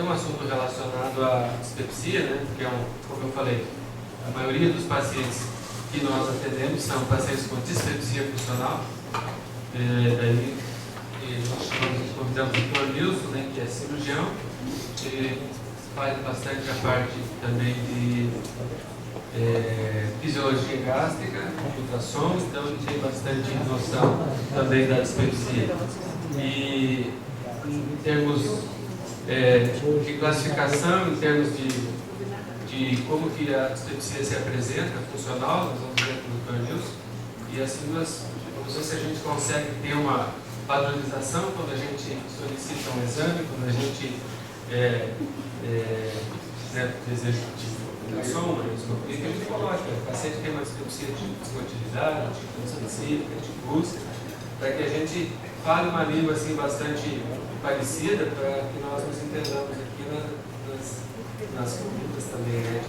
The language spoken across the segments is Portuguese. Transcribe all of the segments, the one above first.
tem um assunto relacionado à dispepsia, né? Que é como eu falei, a maioria dos pacientes que nós atendemos são pacientes com dispepsia funcional. Daí nós convidamos o Dr. Nilson, né, que é cirurgião, ele faz bastante a parte também de fisiologia gástrica, ultrassom, então ele tem bastante noção também da dispepsia. E em termos de classificação, em termos de como que a dispepsia se apresenta, funcional, nós vamos ver com o Dr. Nilson, e assim vamos ver se a gente consegue ter uma padronização quando a gente solicita um exame, quando a gente deseja ultrassom, uma endoscopia, que a gente coloca, o paciente tem uma dispepsia desmotilizada, específica, úlcera, para que a gente fale uma língua assim bastante parecida, para que nós nos entendamos aqui nas condutas também, né,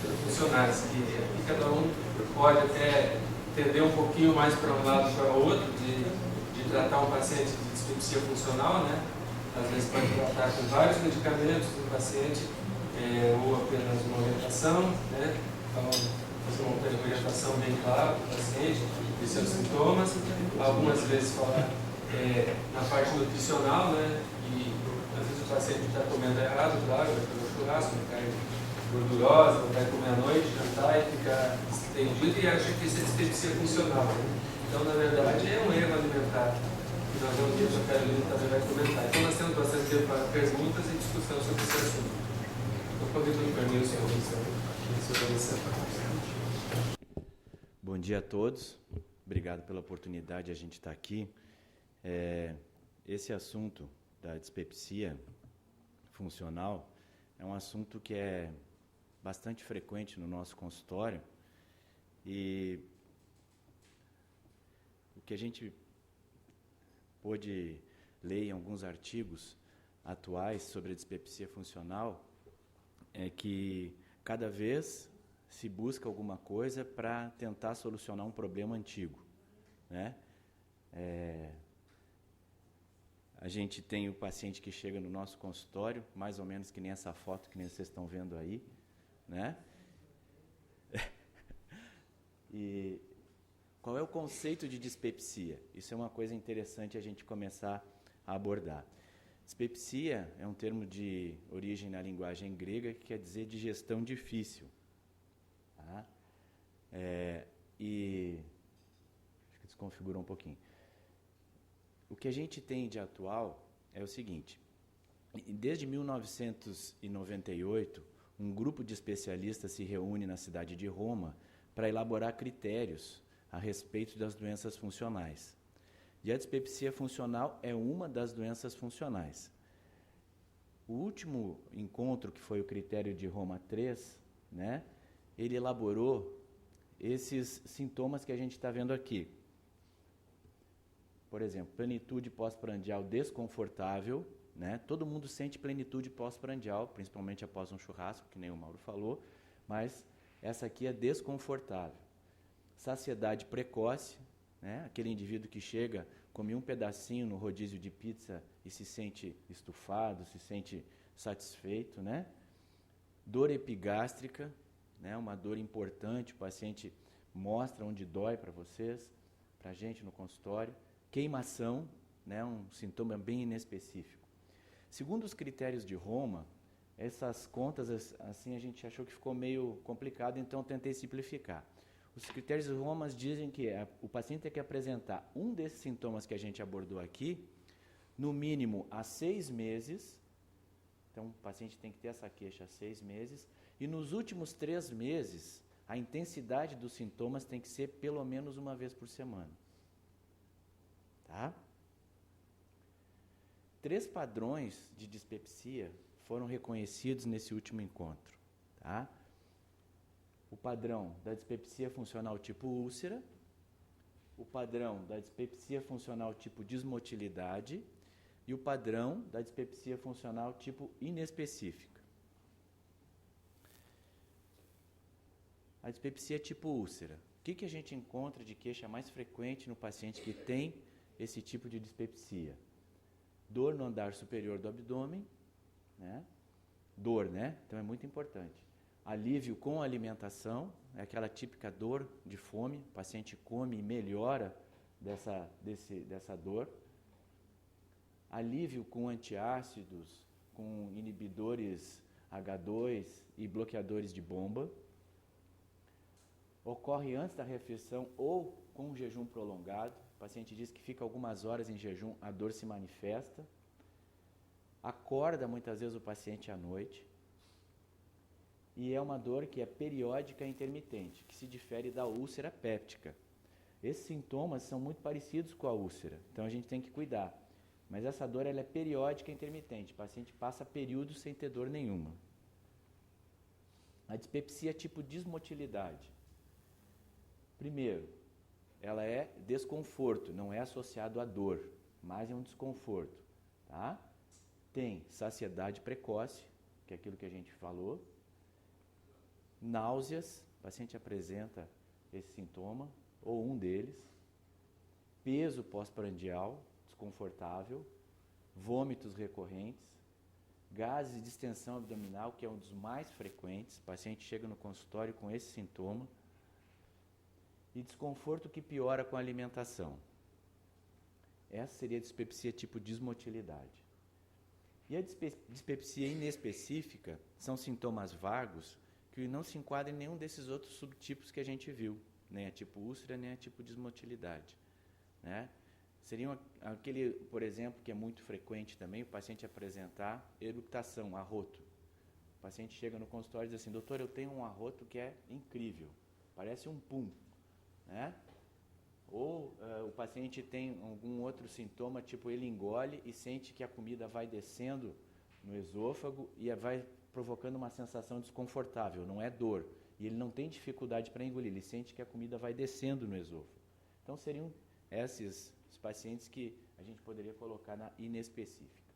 de funcionários, que cada um pode até entender um pouquinho mais para um lado para o outro, de tratar um paciente de dispepsia funcional, né? Às vezes pode tratar com vários medicamentos do paciente, ou apenas uma orientação, né? Então, fazer uma orientação bem clara para o paciente, de seus sintomas, algumas vezes falar na parte nutricional, né? E às vezes o paciente está comendo errado, claro, vai comer churrasco, uma carne gordurosa, vai comer à noite, jantar e ficar estendido e acha que isso é dispepsia funcional, né? Então, na verdade, é um erro alimentar. E nós vamos ver, a Carolina também vai comentar. Então, nós temos bastante tempo para perguntas e discussão sobre esse assunto. Então, convido o Dr. Nilson a Bom dia a todos. Obrigado pela oportunidade de a gente estar aqui. Esse assunto da dispepsia funcional é um assunto que é bastante frequente no nosso consultório e o que a gente pôde ler em alguns artigos atuais sobre a dispepsia funcional é que cada vez se busca alguma coisa para tentar solucionar um problema antigo, né? A gente tem o paciente que chega no nosso consultório, mais ou menos que nem essa foto que nem vocês estão vendo aí, né? E qual é o conceito de dispepsia? Isso é uma coisa interessante a gente começar a abordar. Dispepsia é um termo de origem na linguagem grega que quer dizer digestão difícil. Tá? E acho que desconfigurou um pouquinho. O que a gente tem de atual é o seguinte: desde 1998, um grupo de especialistas se reúne na cidade de Roma para elaborar critérios a respeito das doenças funcionais. E a dispepsia funcional é uma das doenças funcionais. O último encontro, que foi o critério de Roma III, né, ele elaborou esses sintomas que a gente está vendo aqui. Por exemplo, plenitude pós-prandial desconfortável, né? Todo mundo sente plenitude pós-prandial, principalmente após um churrasco, que nem o Mauro falou, mas essa aqui é desconfortável. Saciedade precoce, né? Aquele indivíduo que chega, come um pedacinho no rodízio de pizza e se sente estufado, se sente satisfeito, né? Dor epigástrica, né? Uma dor importante, o paciente mostra onde dói para vocês, para a gente no consultório. Queimação, né? Um sintoma bem inespecífico. Segundo os critérios de Roma, essas contas, assim, a gente achou que ficou meio complicado, então tentei simplificar. Os critérios de Roma dizem que o paciente tem que apresentar um desses sintomas que a gente abordou aqui, no mínimo há 6 meses. Então, o paciente tem que ter essa queixa há 6 meses. E nos últimos 3 meses, a intensidade dos sintomas tem que ser pelo menos uma vez por semana. Tá? 3 padrões de dispepsia foram reconhecidos nesse último encontro. Tá? O padrão da dispepsia funcional tipo úlcera, o padrão da dispepsia funcional tipo dismotilidade e o padrão da dispepsia funcional tipo inespecífica. A dispepsia tipo úlcera. O que a gente encontra de queixa mais frequente no paciente que tem esse tipo de dispepsia? Dor no andar superior do abdômen, né? dor, né? Então é muito importante. Alívio com alimentação, é aquela típica dor de fome, o paciente come e melhora dessa dor. Alívio com antiácidos, com inibidores H2 e bloqueadores de bomba. Ocorre antes da refeição ou com um jejum prolongado. O paciente diz que fica algumas horas em jejum, a dor se manifesta. Acorda muitas vezes o paciente à noite. E é uma dor que é periódica e intermitente, que se difere da úlcera péptica. Esses sintomas são muito parecidos com a úlcera, então a gente tem que cuidar. Mas essa dor ela é periódica e intermitente, o paciente passa períodos sem ter dor nenhuma. A dispepsia é tipo dismotilidade. Primeiro, ela é desconforto, não é associado à dor, mas é um desconforto. Tá? Tem saciedade precoce, que é aquilo que a gente falou. Náuseas, o paciente apresenta esse sintoma, ou um deles. Peso pós-prandial, desconfortável. Vômitos recorrentes. Gases de distensão abdominal, que é um dos mais frequentes. O paciente chega no consultório com esse sintoma. E desconforto que piora com a alimentação. Essa seria a dispepsia tipo dismotilidade. E a dispepsia inespecífica são sintomas vagos que não se enquadram em nenhum desses outros subtipos que a gente viu, nem a tipo úlcera, nem a tipo dismotilidade. Né? Seriam aquele, por exemplo, que é muito frequente também, o paciente apresentar eructação, arroto. O paciente chega no consultório e diz assim, doutor, eu tenho um arroto que é incrível, parece um pum. Né? Ou o paciente tem algum outro sintoma, tipo ele engole e sente que a comida vai descendo no esôfago e vai provocando uma sensação desconfortável, não é dor. E ele não tem dificuldade para engolir, ele sente que a comida vai descendo no esôfago. Então seriam esses os pacientes que a gente poderia colocar na inespecífica.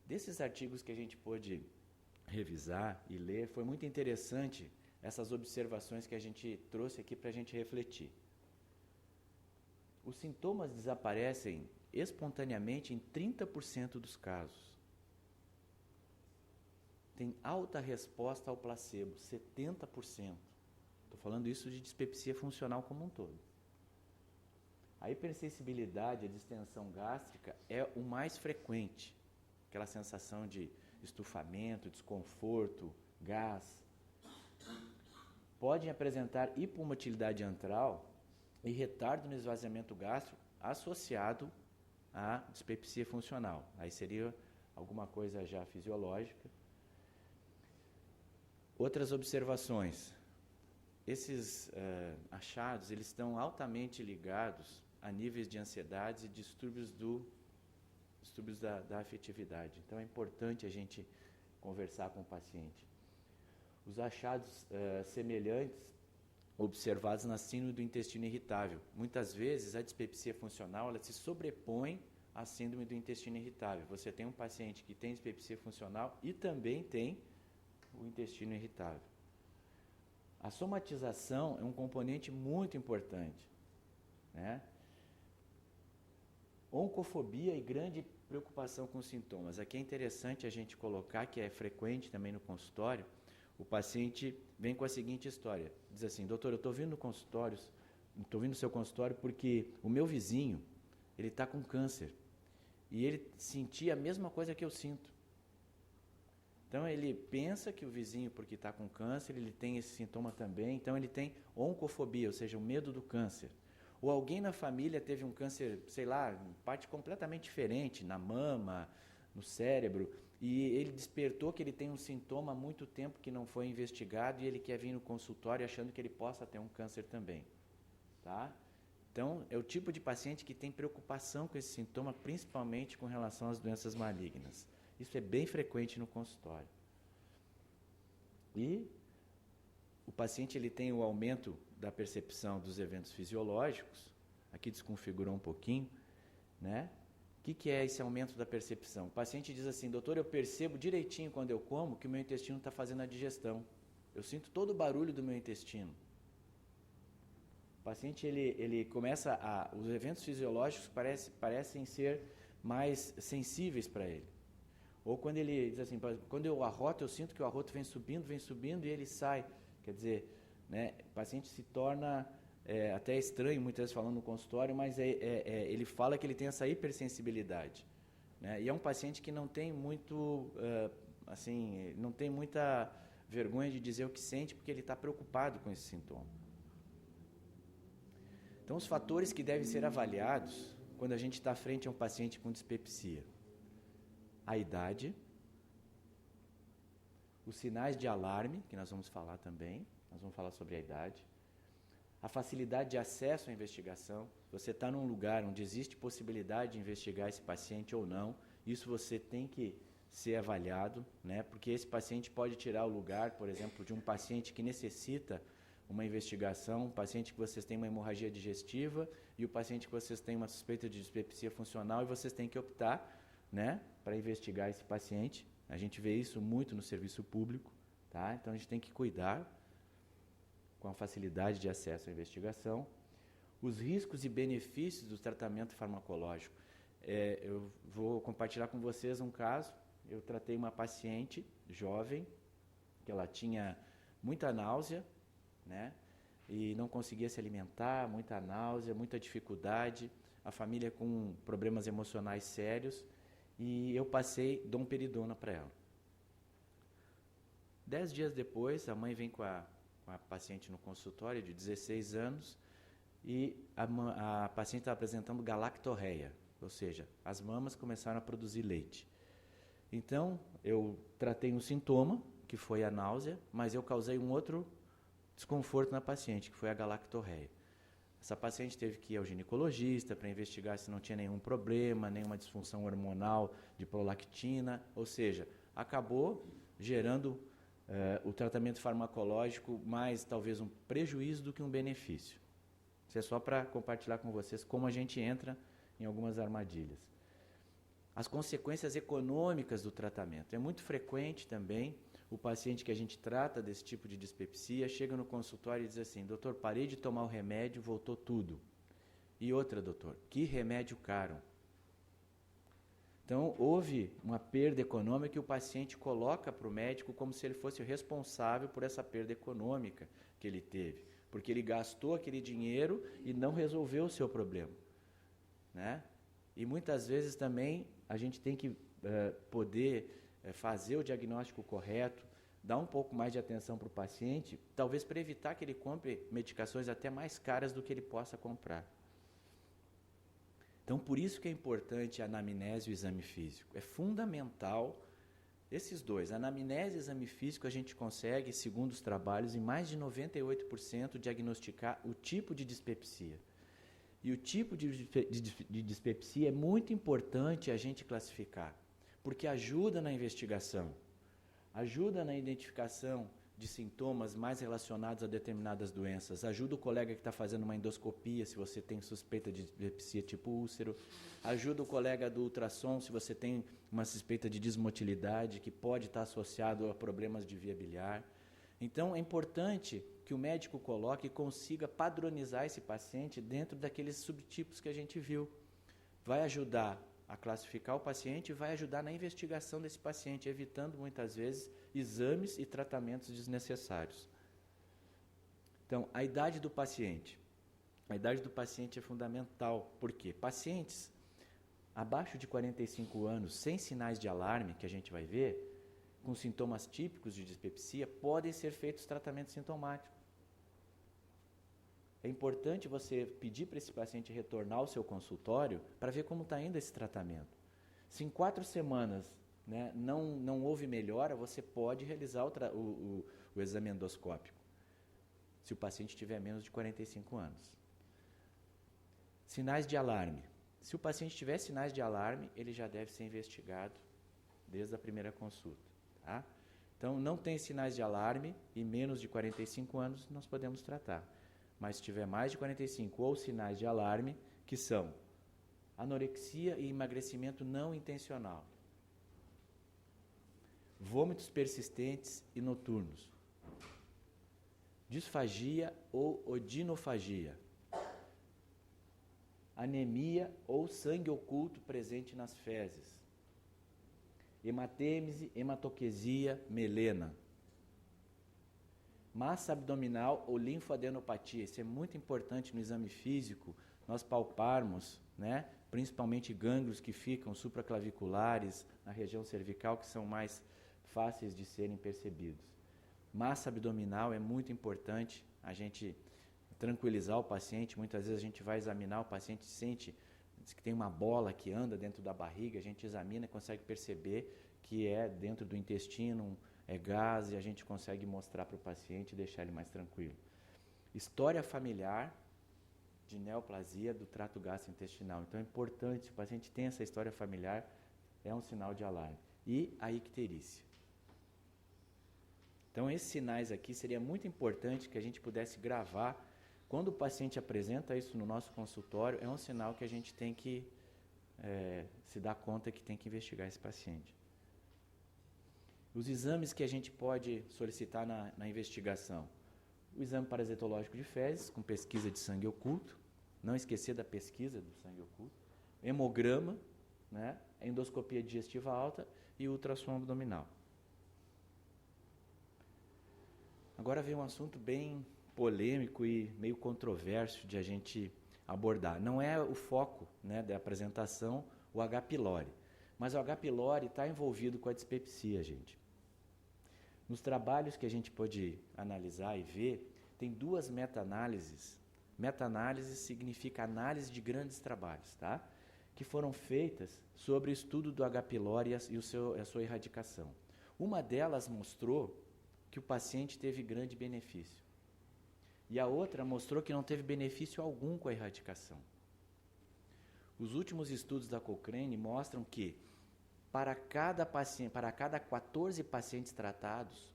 Desses artigos que a gente pôde revisar e ler, foi muito interessante essas observações que a gente trouxe aqui para a gente refletir. Os sintomas desaparecem espontaneamente em 30% dos casos. Tem alta resposta ao placebo, 70%. Estou falando isso de dispepsia funcional como um todo. A hipersensibilidade, a distensão gástrica é o mais frequente. Aquela sensação de estufamento, desconforto, gás. Podem apresentar hipomotilidade antral e retardo no esvaziamento gástrico associado à dispepsia funcional. Aí seria alguma coisa já fisiológica. Outras observações. Esses achados eles estão altamente ligados a níveis de ansiedade e distúrbios da afetividade. Então é importante a gente conversar com o paciente. Os achados semelhantes observados na síndrome do intestino irritável. Muitas vezes a dispepsia funcional ela se sobrepõe à síndrome do intestino irritável. Você tem um paciente que tem dispepsia funcional e também tem o intestino irritável. A somatização é um componente muito importante. Né? Oncofobia e grande preocupação com os sintomas. Aqui é interessante a gente colocar, que é frequente também no consultório, o paciente vem com a seguinte história. Diz assim, doutor, eu estou vindo no seu consultório porque o meu vizinho, ele está com câncer. E ele sentia a mesma coisa que eu sinto. Então ele pensa que o vizinho, porque está com câncer, ele tem esse sintoma também, então ele tem oncofobia, ou seja, o medo do câncer. Ou alguém na família teve um câncer, sei lá, parte completamente diferente, na mama, no cérebro, e ele despertou que ele tem um sintoma há muito tempo que não foi investigado e ele quer vir no consultório achando que ele possa ter um câncer também. Tá? Então, é o tipo de paciente que tem preocupação com esse sintoma, principalmente com relação às doenças malignas. Isso é bem frequente no consultório. E o paciente ele tem o aumento da percepção dos eventos fisiológicos, aqui desconfigurou um pouquinho, né? O que é esse aumento da percepção? O paciente diz assim, doutor, eu percebo direitinho quando eu como que o meu intestino está fazendo a digestão. Eu sinto todo o barulho do meu intestino. O paciente ele começa os eventos fisiológicos parecem ser mais sensíveis para ele. Ou quando ele diz assim, quando eu arroto, eu sinto que o arroto vem subindo e ele sai. Quer dizer, né, o paciente se torna até estranho, muitas vezes falando no consultório, mas ele fala que ele tem essa hipersensibilidade. Né? E é um paciente que não tem muito, não tem muita vergonha de dizer o que sente, porque ele está preocupado com esse sintoma. Então, os fatores que devem ser avaliados quando a gente está frente a um paciente com dispepsia: a idade, os sinais de alarme, que nós vamos falar também, nós vamos falar sobre a idade, a facilidade de acesso à investigação. Você está num lugar onde existe possibilidade de investigar esse paciente ou não, isso você tem que ser avaliado, né? Porque esse paciente pode tirar o lugar, por exemplo, de um paciente que necessita uma investigação, um paciente que vocês têm uma hemorragia digestiva e o paciente que vocês têm uma suspeita de dispepsia funcional, e vocês têm que optar, né, para investigar esse paciente. A gente vê isso muito no serviço público, tá? Então a gente tem que cuidar com a facilidade de acesso à investigação. Os riscos e benefícios do tratamento farmacológico. Eu vou compartilhar com vocês um caso. Eu tratei uma paciente jovem, que ela tinha muita náusea, né? E não conseguia se alimentar, muita náusea, muita dificuldade, a família com problemas emocionais sérios, e eu passei domperidona para ela. 10 dias depois, a mãe vem com a paciente no consultório, de 16 anos, e a paciente está apresentando galactorreia, ou seja, as mamas começaram a produzir leite. Então, eu tratei um sintoma, que foi a náusea, mas eu causei um outro desconforto na paciente, que foi a galactorreia. Essa paciente teve que ir ao ginecologista para investigar se não tinha nenhum problema, nenhuma disfunção hormonal de prolactina, ou seja, acabou gerando o tratamento farmacológico mais talvez um prejuízo do que um benefício. Isso é só para compartilhar com vocês como a gente entra em algumas armadilhas. As consequências econômicas do tratamento. É muito frequente também o paciente que a gente trata desse tipo de dispepsia chega no consultório e diz assim: doutor, parei de tomar o remédio, voltou tudo. E outra, doutor, que remédio caro. Então, houve uma perda econômica que o paciente coloca para o médico como se ele fosse o responsável por essa perda econômica que ele teve, porque ele gastou aquele dinheiro e não resolveu o seu problema, né? E muitas vezes também a gente tem que poder fazer o diagnóstico correto, dar um pouco mais de atenção para o paciente, talvez para evitar que ele compre medicações até mais caras do que ele possa comprar. Então, por isso que é importante a anamnese e o exame físico. É fundamental esses dois. A anamnese e o exame físico a gente consegue, segundo os trabalhos, em mais de 98% diagnosticar o tipo de dispepsia. E o tipo de dispepsia é muito importante a gente classificar, porque ajuda na investigação, ajuda na identificação de sintomas mais relacionados a determinadas doenças, ajuda o colega que está fazendo uma endoscopia se você tem suspeita de dispepsia tipo úlcero, ajuda o colega do ultrassom se você tem uma suspeita de desmotilidade que pode estar associado a problemas de via biliar. Então, é importante que o médico coloque e consiga padronizar esse paciente dentro daqueles subtipos que a gente viu. Vai ajudar a classificar o paciente e vai ajudar na investigação desse paciente, evitando muitas vezes exames e tratamentos desnecessários. Então, a idade do paciente. A idade do paciente é fundamental, porque pacientes abaixo de 45 anos, sem sinais de alarme, que a gente vai ver, com sintomas típicos de dispepsia, podem ser feitos tratamentos sintomáticos. É importante você pedir para esse paciente retornar ao seu consultório para ver como está indo esse tratamento. Se em 4 semanas, né, não houve melhora, você pode realizar o exame endoscópico, se o paciente tiver menos de 45 anos. Sinais de alarme. Se o paciente tiver sinais de alarme, ele já deve ser investigado desde a primeira consulta. Tá? Então, não tem sinais de alarme e menos de 45 anos, nós podemos tratar. Mas se tiver mais de 45 ou sinais de alarme, que são anorexia e emagrecimento não intencional, vômitos persistentes e noturnos, disfagia ou odinofagia, anemia ou sangue oculto presente nas fezes, hematêmese, hematoquesia, melena. Massa abdominal ou linfadenopatia. Isso é muito importante no exame físico, nós palparmos, né, principalmente gânglios que ficam supraclaviculares, na região cervical, que são mais fáceis de serem percebidos. Massa abdominal é muito importante a gente tranquilizar o paciente. Muitas vezes a gente vai examinar, o paciente sente que tem uma bola que anda dentro da barriga, a gente examina e consegue perceber que é dentro do intestino, é gás, e a gente consegue mostrar para o paciente e deixar ele mais tranquilo. História familiar de neoplasia do trato gastrointestinal. Então é importante, se o paciente tem essa história familiar, é um sinal de alarme. E a icterícia. Então esses sinais aqui seria muito importante que a gente pudesse gravar. Quando o paciente apresenta isso no nosso consultório, é um sinal que a gente tem que se dar conta que tem que investigar esse paciente. Os exames que a gente pode solicitar na investigação. O exame parasitológico de fezes, com pesquisa de sangue oculto. Não esquecer da pesquisa do sangue oculto. Hemograma, né? Endoscopia digestiva alta e ultrassom abdominal. Agora vem um assunto bem polêmico e meio controverso de a gente abordar. Não é o foco, né, da apresentação o H. pylori, mas o H. pylori está envolvido com a dispepsia, gente. Nos trabalhos que a gente pode analisar e ver, tem duas meta-análises. Meta-análise significa análise de grandes trabalhos, tá? Que foram feitas sobre o estudo do H. pylori e a sua erradicação. Uma delas mostrou que o paciente teve grande benefício. E a outra mostrou que não teve benefício algum com a erradicação. Os últimos estudos da Cochrane mostram que para cada 14 pacientes tratados,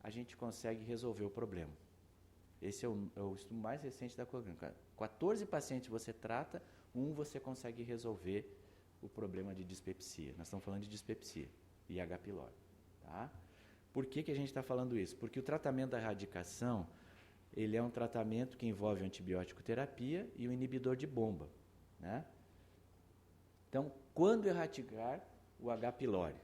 a gente consegue resolver o problema. Esse é o estudo mais recente da Cochrane. 14 pacientes você trata, você consegue resolver o problema de dispepsia. Nós estamos falando de dispepsia e H. pylori. Tá? Por que a gente está falando isso? Porque o tratamento da erradicação, ele é um tratamento que envolve antibiótico terapia e o inibidor de bomba, né? Então, quando erradicar o H. pylori?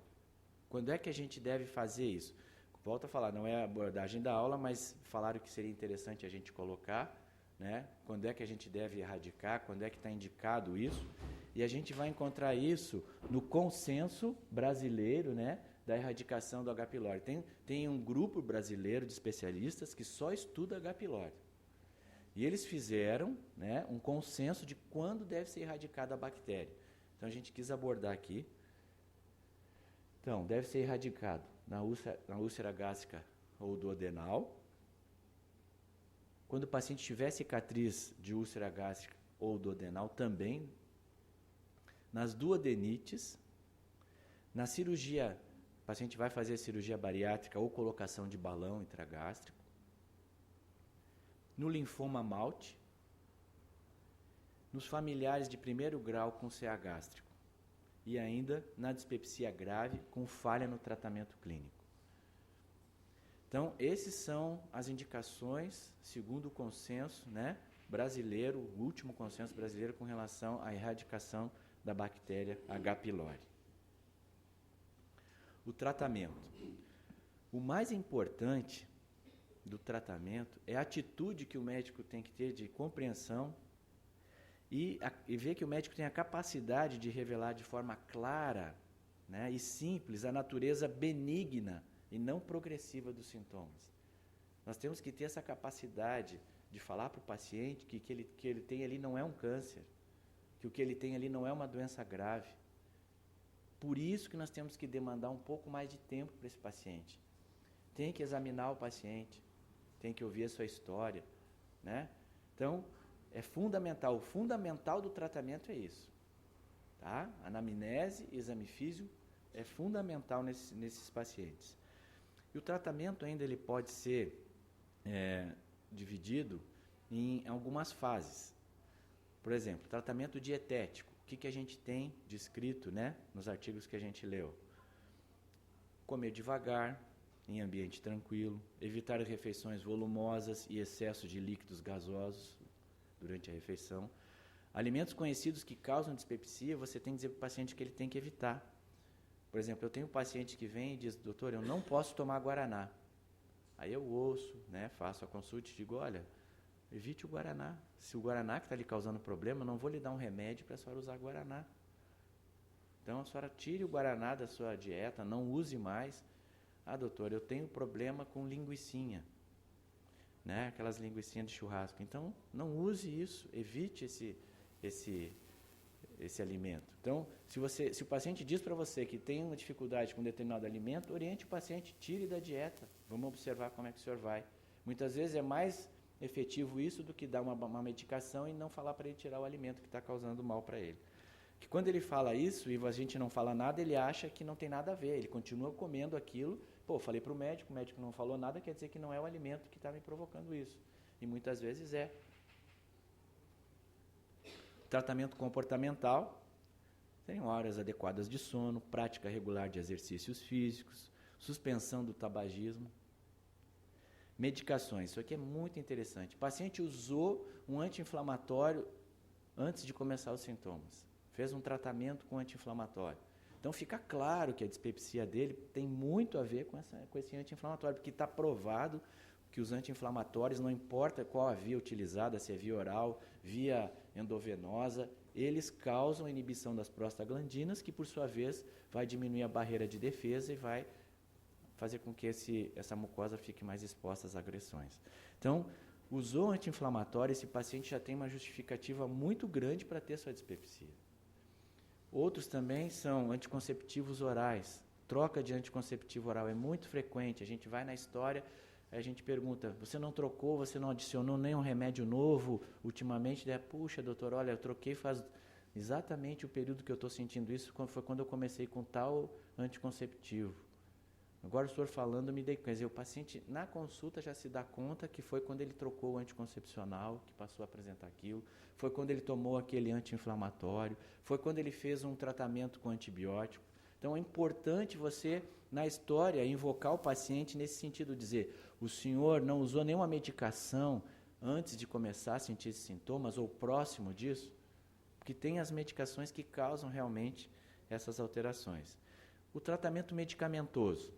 Quando é que a gente deve fazer isso? Volto a falar, não é a abordagem da aula, mas falaram que seria interessante a gente colocar, né? Quando é que a gente deve erradicar, quando é que está indicado isso. E a gente vai encontrar isso no consenso brasileiro, né, da erradicação do H. pylori. Tem um grupo brasileiro de especialistas que só estuda H. pylori. E eles fizeram, né, um consenso de quando deve ser erradicada a bactéria. Então, a gente quis abordar aqui. Então, deve ser erradicado na úlcera gástrica ou duodenal. Quando o paciente tiver cicatriz de úlcera gástrica ou duodenal, também. Nas duodenites. Na cirurgia, o paciente vai fazer a cirurgia bariátrica ou colocação de balão intragástrico. No linfoma malte. Nos familiares de primeiro grau com CA gástrico e ainda na dispepsia grave com falha no tratamento clínico. Então, esses são as indicações, segundo o consenso, né, brasileiro, o último consenso brasileiro com relação à erradicação da bactéria H. pylori. O tratamento. O mais importante do tratamento é a atitude que o médico tem que ter de compreensão e ver que o médico tem a capacidade de revelar de forma clara, né, e simples a natureza benigna e não progressiva dos sintomas. Nós temos que ter essa capacidade de falar para o paciente que ele tem ali não é um câncer, que o que ele tem ali não é uma doença grave. Por isso que nós temos que demandar um pouco mais de tempo para esse paciente. Tem que examinar o paciente, tem que ouvir a sua história, né? Então, é fundamental. O fundamental do tratamento é isso. Tá? Anamnese, exame físico é fundamental nesses pacientes. E o tratamento ainda ele pode ser dividido em algumas fases. Por exemplo, tratamento dietético. O que a gente tem descrito, né, nos artigos que a gente leu? Comer devagar, em ambiente tranquilo, evitar refeições volumosas e excesso de líquidos gasosos durante a refeição. Alimentos conhecidos que causam dispepsia, você tem que dizer para o paciente que ele tem que evitar. Por exemplo, eu tenho um paciente que vem e diz, doutor, eu não posso tomar Guaraná. Aí eu ouço, né, faço a consulta e digo, olha, evite o Guaraná. Se o Guaraná que está lhe causando problema, eu não vou lhe dar um remédio para a senhora usar Guaraná. Então, a senhora tire o Guaraná da sua dieta, não use mais. Ah, doutor, eu tenho problema com linguicinha, né? Aquelas linguicinhas de churrasco. Então, não use isso, evite esse alimento. Então, se o paciente diz para você que tem uma dificuldade com um determinado alimento, oriente o paciente, tire da dieta. Vamos observar como é que o senhor vai. Muitas vezes é mais efetivo isso do que dar uma medicação e não falar para ele tirar o alimento que está causando mal para ele. Que quando ele fala isso e a gente não fala nada, ele acha que não tem nada a ver, ele continua comendo aquilo. Pô, falei para o médico não falou nada, quer dizer que não é o alimento que está me provocando isso. E muitas vezes é. Tratamento comportamental, tem horas adequadas de sono, prática regular de exercícios físicos, suspensão do tabagismo. Medicações, isso aqui é muito interessante. O paciente usou um anti-inflamatório antes de começar os sintomas. Fez um tratamento com anti-inflamatório. Então, fica claro que a dispepsia dele tem muito a ver com esse anti-inflamatório, porque está provado que os anti-inflamatórios, não importa qual a via utilizada, se é via oral, via endovenosa, eles causam a inibição das prostaglandinas, que, por sua vez, vai diminuir a barreira de defesa e vai fazer com que essa mucosa fique mais exposta às agressões. Então, usou anti-inflamatório, esse paciente já tem uma justificativa muito grande para ter sua dispepsia. Outros também são anticonceptivos orais. Troca de anticonceptivo oral é muito frequente. A gente vai na história, a gente pergunta, você não trocou, você não adicionou nenhum remédio novo ultimamente? Puxa, doutor, olha, eu troquei faz exatamente o período que eu estou sentindo isso, foi quando eu comecei com tal anticonceptivo. Agora o senhor falando, me dei conta. Quer dizer, o paciente na consulta já se dá conta que foi quando ele trocou o anticoncepcional, que passou a apresentar aquilo, foi quando ele tomou aquele anti-inflamatório, foi quando ele fez um tratamento com antibiótico. Então é importante você, na história, invocar o paciente nesse sentido, dizer, o senhor não usou nenhuma medicação antes de começar a sentir esses sintomas, ou próximo disso, porque tem as medicações que causam realmente essas alterações. O tratamento medicamentoso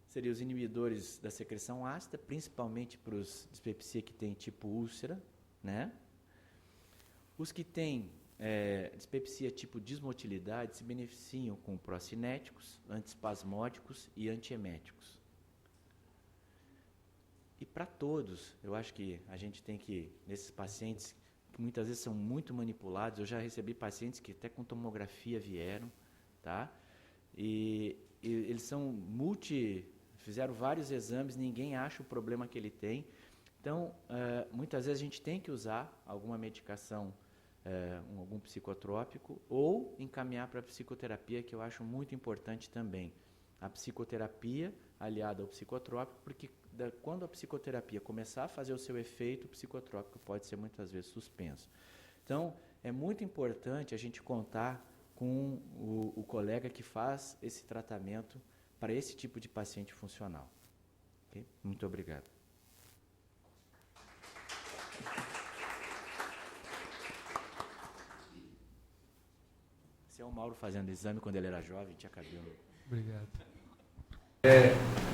seria os inibidores da secreção ácida, principalmente para os dispepsia que tem tipo úlcera, né? Os que têm dispepsia tipo dismotilidade se beneficiam com procinéticos, antiespasmódicos e antieméticos. E para todos, eu acho que a gente tem que, nesses pacientes, que muitas vezes são muito manipulados, eu já recebi pacientes que até com tomografia vieram, tá? E eles são fizeram vários exames, ninguém acha o problema que ele tem. Então, muitas vezes a gente tem que usar alguma medicação, algum psicotrópico, ou encaminhar para a psicoterapia, que eu acho muito importante também. A psicoterapia aliada ao psicotrópico, porque quando a psicoterapia começar a fazer o seu efeito, o psicotrópico pode ser muitas vezes suspenso. Então, é muito importante a gente contar com o colega que faz esse tratamento para esse tipo de paciente funcional. Okay? Muito obrigado. Esse é o Mauro fazendo exame quando ele era jovem, tinha cabelo. Obrigado.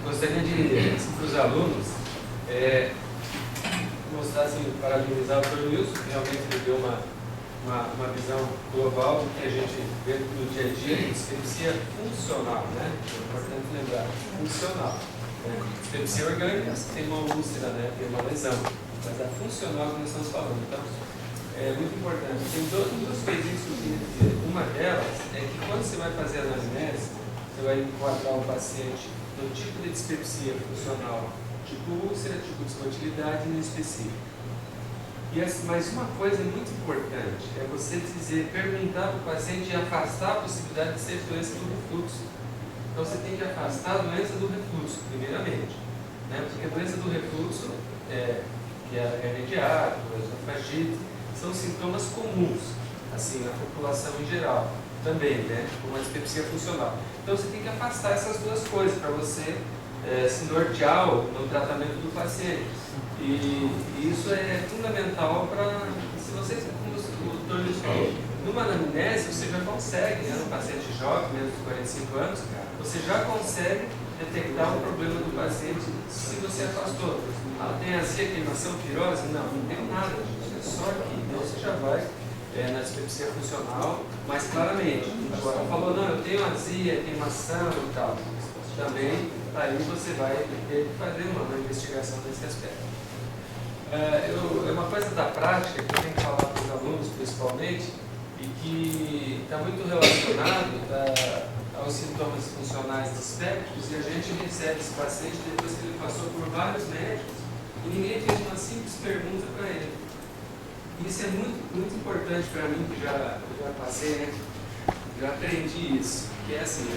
Gostaria de, para os alunos, mostrar, assim, parabenizar o Dr. Wilson, que realmente deu uma visão global do que a gente vê no dia a dia, dispepsia funcional, né? É importante lembrar, funcional. Dispepsia orgânica, tem uma úlcera, né? Tem uma lesão, mas a funcional que nós estamos falando. Então, é muito importante. Tem duas coisinhas que eu queria dizer. Uma delas é que quando você vai fazer a anamnese, você vai enquadrar o paciente no tipo de dispepsia funcional, tipo úlcera, tipo desmotilidade no específico. Mas uma coisa muito importante é você perguntar para o paciente e afastar a possibilidade de ser doença do refluxo. Então você tem que afastar a doença do refluxo, primeiramente. Né? Porque a doença do refluxo, que é a hernia de hiato, a esofagite, são sintomas comuns, assim, na população em geral, também, né? Como a dispepsia funcional. Então você tem que afastar essas duas coisas para você se nortear no tratamento do paciente. E isso é fundamental para, se vocês, como o doutor Luiz falou, Numa anamnese, você já consegue, né, no paciente jovem, menos de 45 anos, você já consegue detectar o problema do paciente se você afastou. Ah, tem azia, queimação, pirose? Não, não tem nada, é só aqui. Então você já vai na dispepsia funcional mais claramente. Agora, falou, não, eu tenho azia, queimação e tal. Também, aí você vai ter que fazer uma investigação nesse aspecto. É uma coisa da prática que eu tenho que falar para os alunos, principalmente, e que está muito relacionado aos sintomas funcionais dispépticos, e a gente recebe esse paciente depois que ele passou por vários médicos e ninguém fez uma simples pergunta para ele. Isso é muito, muito importante para mim, que já passei, né? Já aprendi isso, que é assim,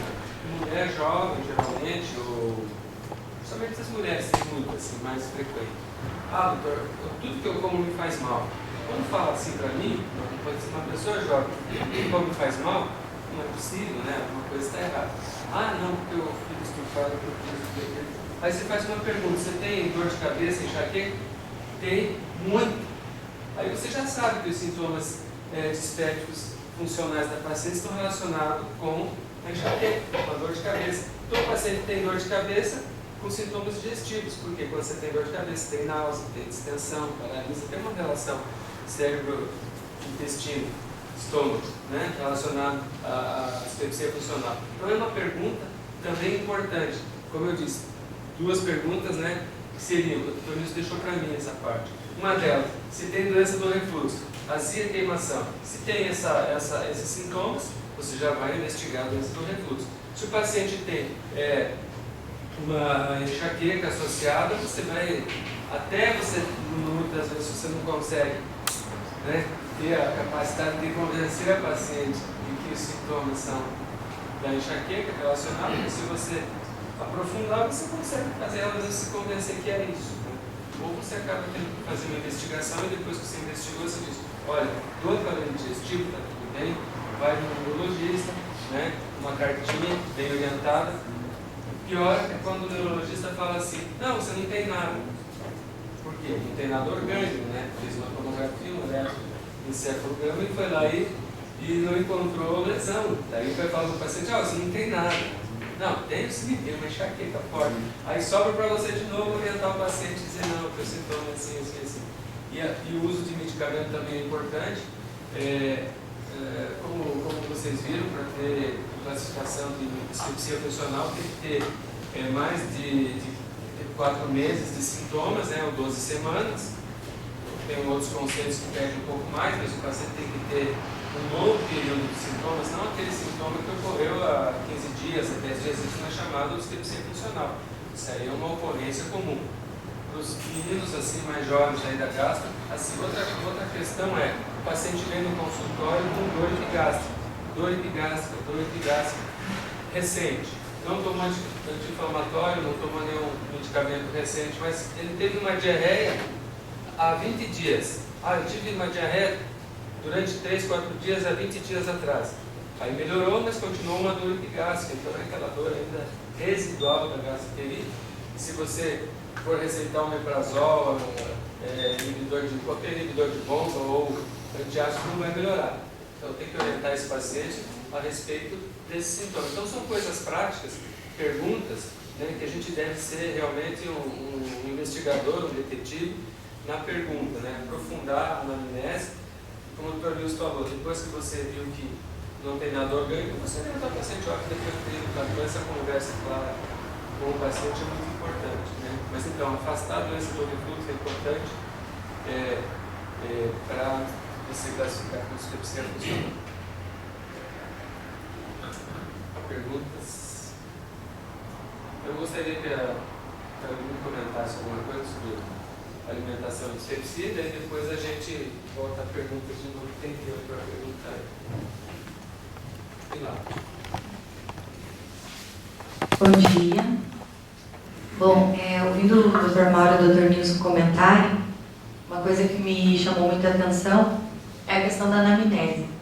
mulher jovem, geralmente, ou somente as mulheres tem muito, assim, mais frequente. Ah, doutor, tudo que eu como me faz mal. Quando fala assim para mim, pode ser uma pessoa jovem, tudo que como me faz mal, não é possível, né? Alguma coisa está errada. Ah, não, porque eu fico estufado, porque eu fiz. Aí você faz uma pergunta, você tem dor de cabeça, enxaqueca? Tem, muito. Aí você já sabe que os sintomas dispépticos funcionais da paciente estão relacionados com a enxaqueca, com a dor de cabeça. Todo paciente tem dor de cabeça com sintomas digestivos, porque quando você tem dor de cabeça, tem náusea, tem distensão, paralisia, tem uma relação cérebro-intestino, estômago, né, relacionado à dispepsia funcional. Então é uma pergunta também importante. Como eu disse, duas perguntas, né, que seriam, o Dr. Nilson deixou para mim essa parte. Uma delas, se tem doença do refluxo, azia, queimação. Se tem esses sintomas, você já vai investigar a doença do refluxo. Se o paciente tem uma enxaqueca associada, você vai, até você, muitas vezes você não consegue, né, ter a capacidade de convencer a paciente de que os sintomas são da enxaqueca relacionados, mas se você aprofundar, você consegue fazer ela se convencer que é isso. Né? Ou você acaba tendo que fazer uma investigação e depois que você investigou, você diz, olha, do aparelho digestivo está tudo bem, vai no neurologista, né, uma cartinha bem orientada. Pior é quando o neurologista fala assim, não, você não tem nada. Por quê? Não tem nada orgânico, né? Fez uma tomografia, um elettroencefalograma e foi lá e não encontrou lesão. Daí vai falar para o paciente, você não tem nada. Não, tem sim, tem uma enxaqueca forte. Aí sobra para você de novo orientar o paciente e dizer, não, o teu sintoma é assim, assim, assim. E o uso de medicamento também é importante. Como vocês viram, para ter classificação de dispepsia funcional, tem que ter mais de 4 meses de sintomas, né, ou 12 semanas. Tem outros conceitos que pedem um pouco mais, mas o paciente tem que ter um longo período de sintomas, não aquele sintoma que ocorreu há 15 dias, há 10 dias, isso não é chamado de dispepsia funcional. Isso aí é uma ocorrência comum. Para os meninos assim, mais jovens aí da gastro, assim, outra questão é, o paciente vem no consultório com dor epigástrica recente. Não tomou anti-inflamatório, não tomou nenhum medicamento recente, mas ele teve uma diarreia há 20 dias. Ah, eu tive uma diarreia durante 3, 4 dias há 20 dias atrás. Aí melhorou, mas continuou uma dor epigástrica, então é aquela dor ainda residual da gastroenterite. Se você for receitar um omeprazol, qualquer inibidor de bomba ou antiácido, não vai melhorar. Então tem que orientar esse paciente a respeito desses sintomas. Então são coisas práticas, perguntas, né, que a gente deve ser realmente um investigador, um detetive na pergunta, né, aprofundar na anamnese. Como o Dr. Nilson falou, depois que você viu que não tem nada orgânico, você orientar o paciente, olha, depois de essa conversa clara com o paciente é muito importante. Né? Mas então, afastar a doença do refluxo é importante para você classificar com dispepsia funcional. Perguntas? Eu gostaria que a Carolina comentasse alguma coisa sobre alimentação e dispepsia, e daí depois a gente volta a pergunta de novo. Tem tempo para perguntar. E lá. Bom dia. Bom, ouvindo o Dr. Mauro e o Dr. Nilson comentarem, uma coisa que me chamou muita atenção é a questão da anamnese.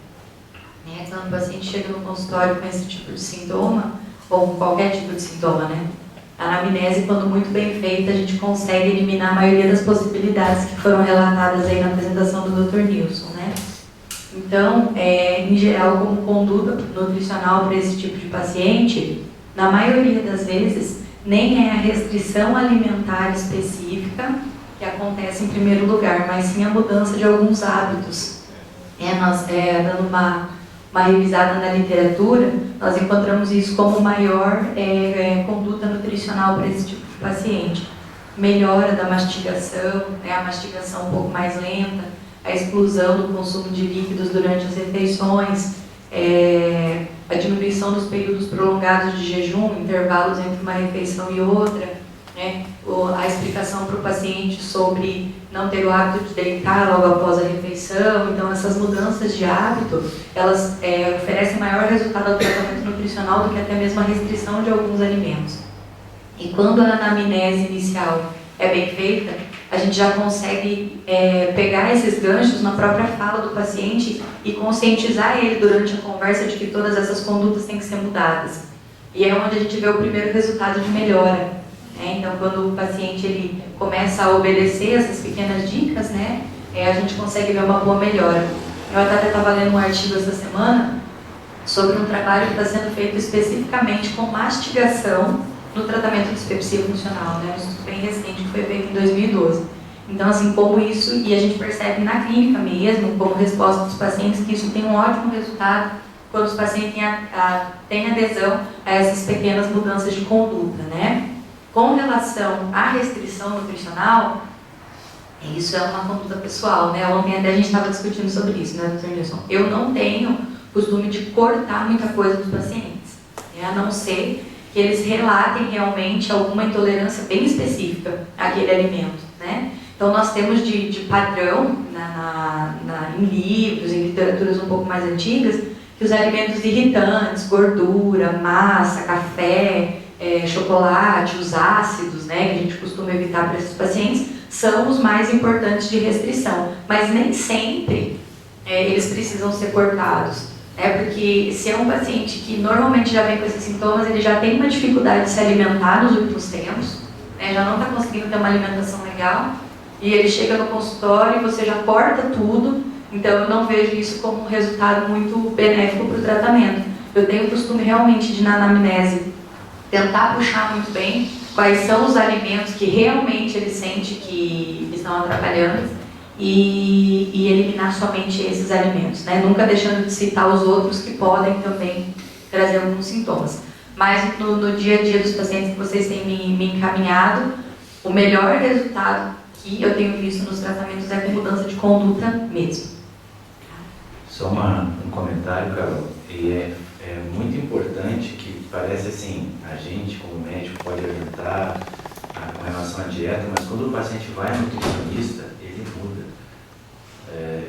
Quando o paciente chega no consultório com esse tipo de sintoma, ou com qualquer tipo de sintoma, né? A anamnese, quando muito bem feita, a gente consegue eliminar a maioria das possibilidades que foram relatadas aí na apresentação do Dr. Nilson, né? Então, em geral, como conduta nutricional para esse tipo de paciente, na maioria das vezes, nem é a restrição alimentar específica que acontece em primeiro lugar, mas sim a mudança de alguns hábitos. Nós, dando uma revisada na literatura, nós encontramos isso como maior conduta nutricional para esse tipo de paciente. Melhora da mastigação, a mastigação um pouco mais lenta, a exclusão do consumo de líquidos durante as refeições, a diminuição dos períodos prolongados de jejum, intervalos entre uma refeição e outra, a explicação para o paciente sobre não ter o hábito de deitar logo após a refeição. Então, essas mudanças de hábito, elas oferecem maior resultado ao tratamento nutricional do que até mesmo a restrição de alguns alimentos. E quando a anamnese inicial é bem feita, a gente já consegue pegar esses ganchos na própria fala do paciente e conscientizar ele durante a conversa de que todas essas condutas têm que ser mudadas. E é onde a gente vê o primeiro resultado de melhora. Então, quando o paciente ele começa a obedecer essas pequenas dicas, a gente consegue ver uma boa melhora. Eu até estava lendo um artigo essa semana sobre um trabalho que está sendo feito especificamente com mastigação no tratamento de dispepsia funcional, um estudo bem recente que foi feito em 2012. Então, assim, como isso, e a gente percebe na clínica mesmo, como resposta dos pacientes, que isso tem um ótimo resultado quando os pacientes têm adesão a essas pequenas mudanças de conduta, Com relação à restrição nutricional, isso é uma conduta pessoal, Ontem até a gente estava discutindo sobre isso, Dr. Nilson? Eu não tenho costume de cortar muita coisa dos pacientes, a não ser que eles relatem realmente alguma intolerância bem específica àquele alimento, Então, nós temos de padrão, em livros, em literaturas um pouco mais antigas, que os alimentos irritantes, gordura, massa, café, chocolate, os ácidos, que a gente costuma evitar para esses pacientes, são os mais importantes de restrição. Mas nem sempre eles precisam ser cortados. Porque se é um paciente que normalmente já vem com esses sintomas, ele já tem uma dificuldade de se alimentar nos últimos tempos, já não está conseguindo ter uma alimentação legal, e ele chega no consultório e você já corta tudo, então eu não vejo isso como um resultado muito benéfico para o tratamento. Eu tenho o costume realmente de, na anamnese, tentar puxar muito bem quais são os alimentos que realmente ele sente que estão atrapalhando e eliminar somente esses alimentos, nunca deixando de citar os outros que podem também trazer alguns sintomas. Mas no dia a dia dos pacientes que vocês têm me encaminhado, o melhor resultado que eu tenho visto nos tratamentos é com mudança de conduta mesmo. Só um comentário, Carol, e é muito importante que parece assim, a gente como médico pode orientar com relação à dieta, mas quando o paciente vai ao nutricionista, ele muda.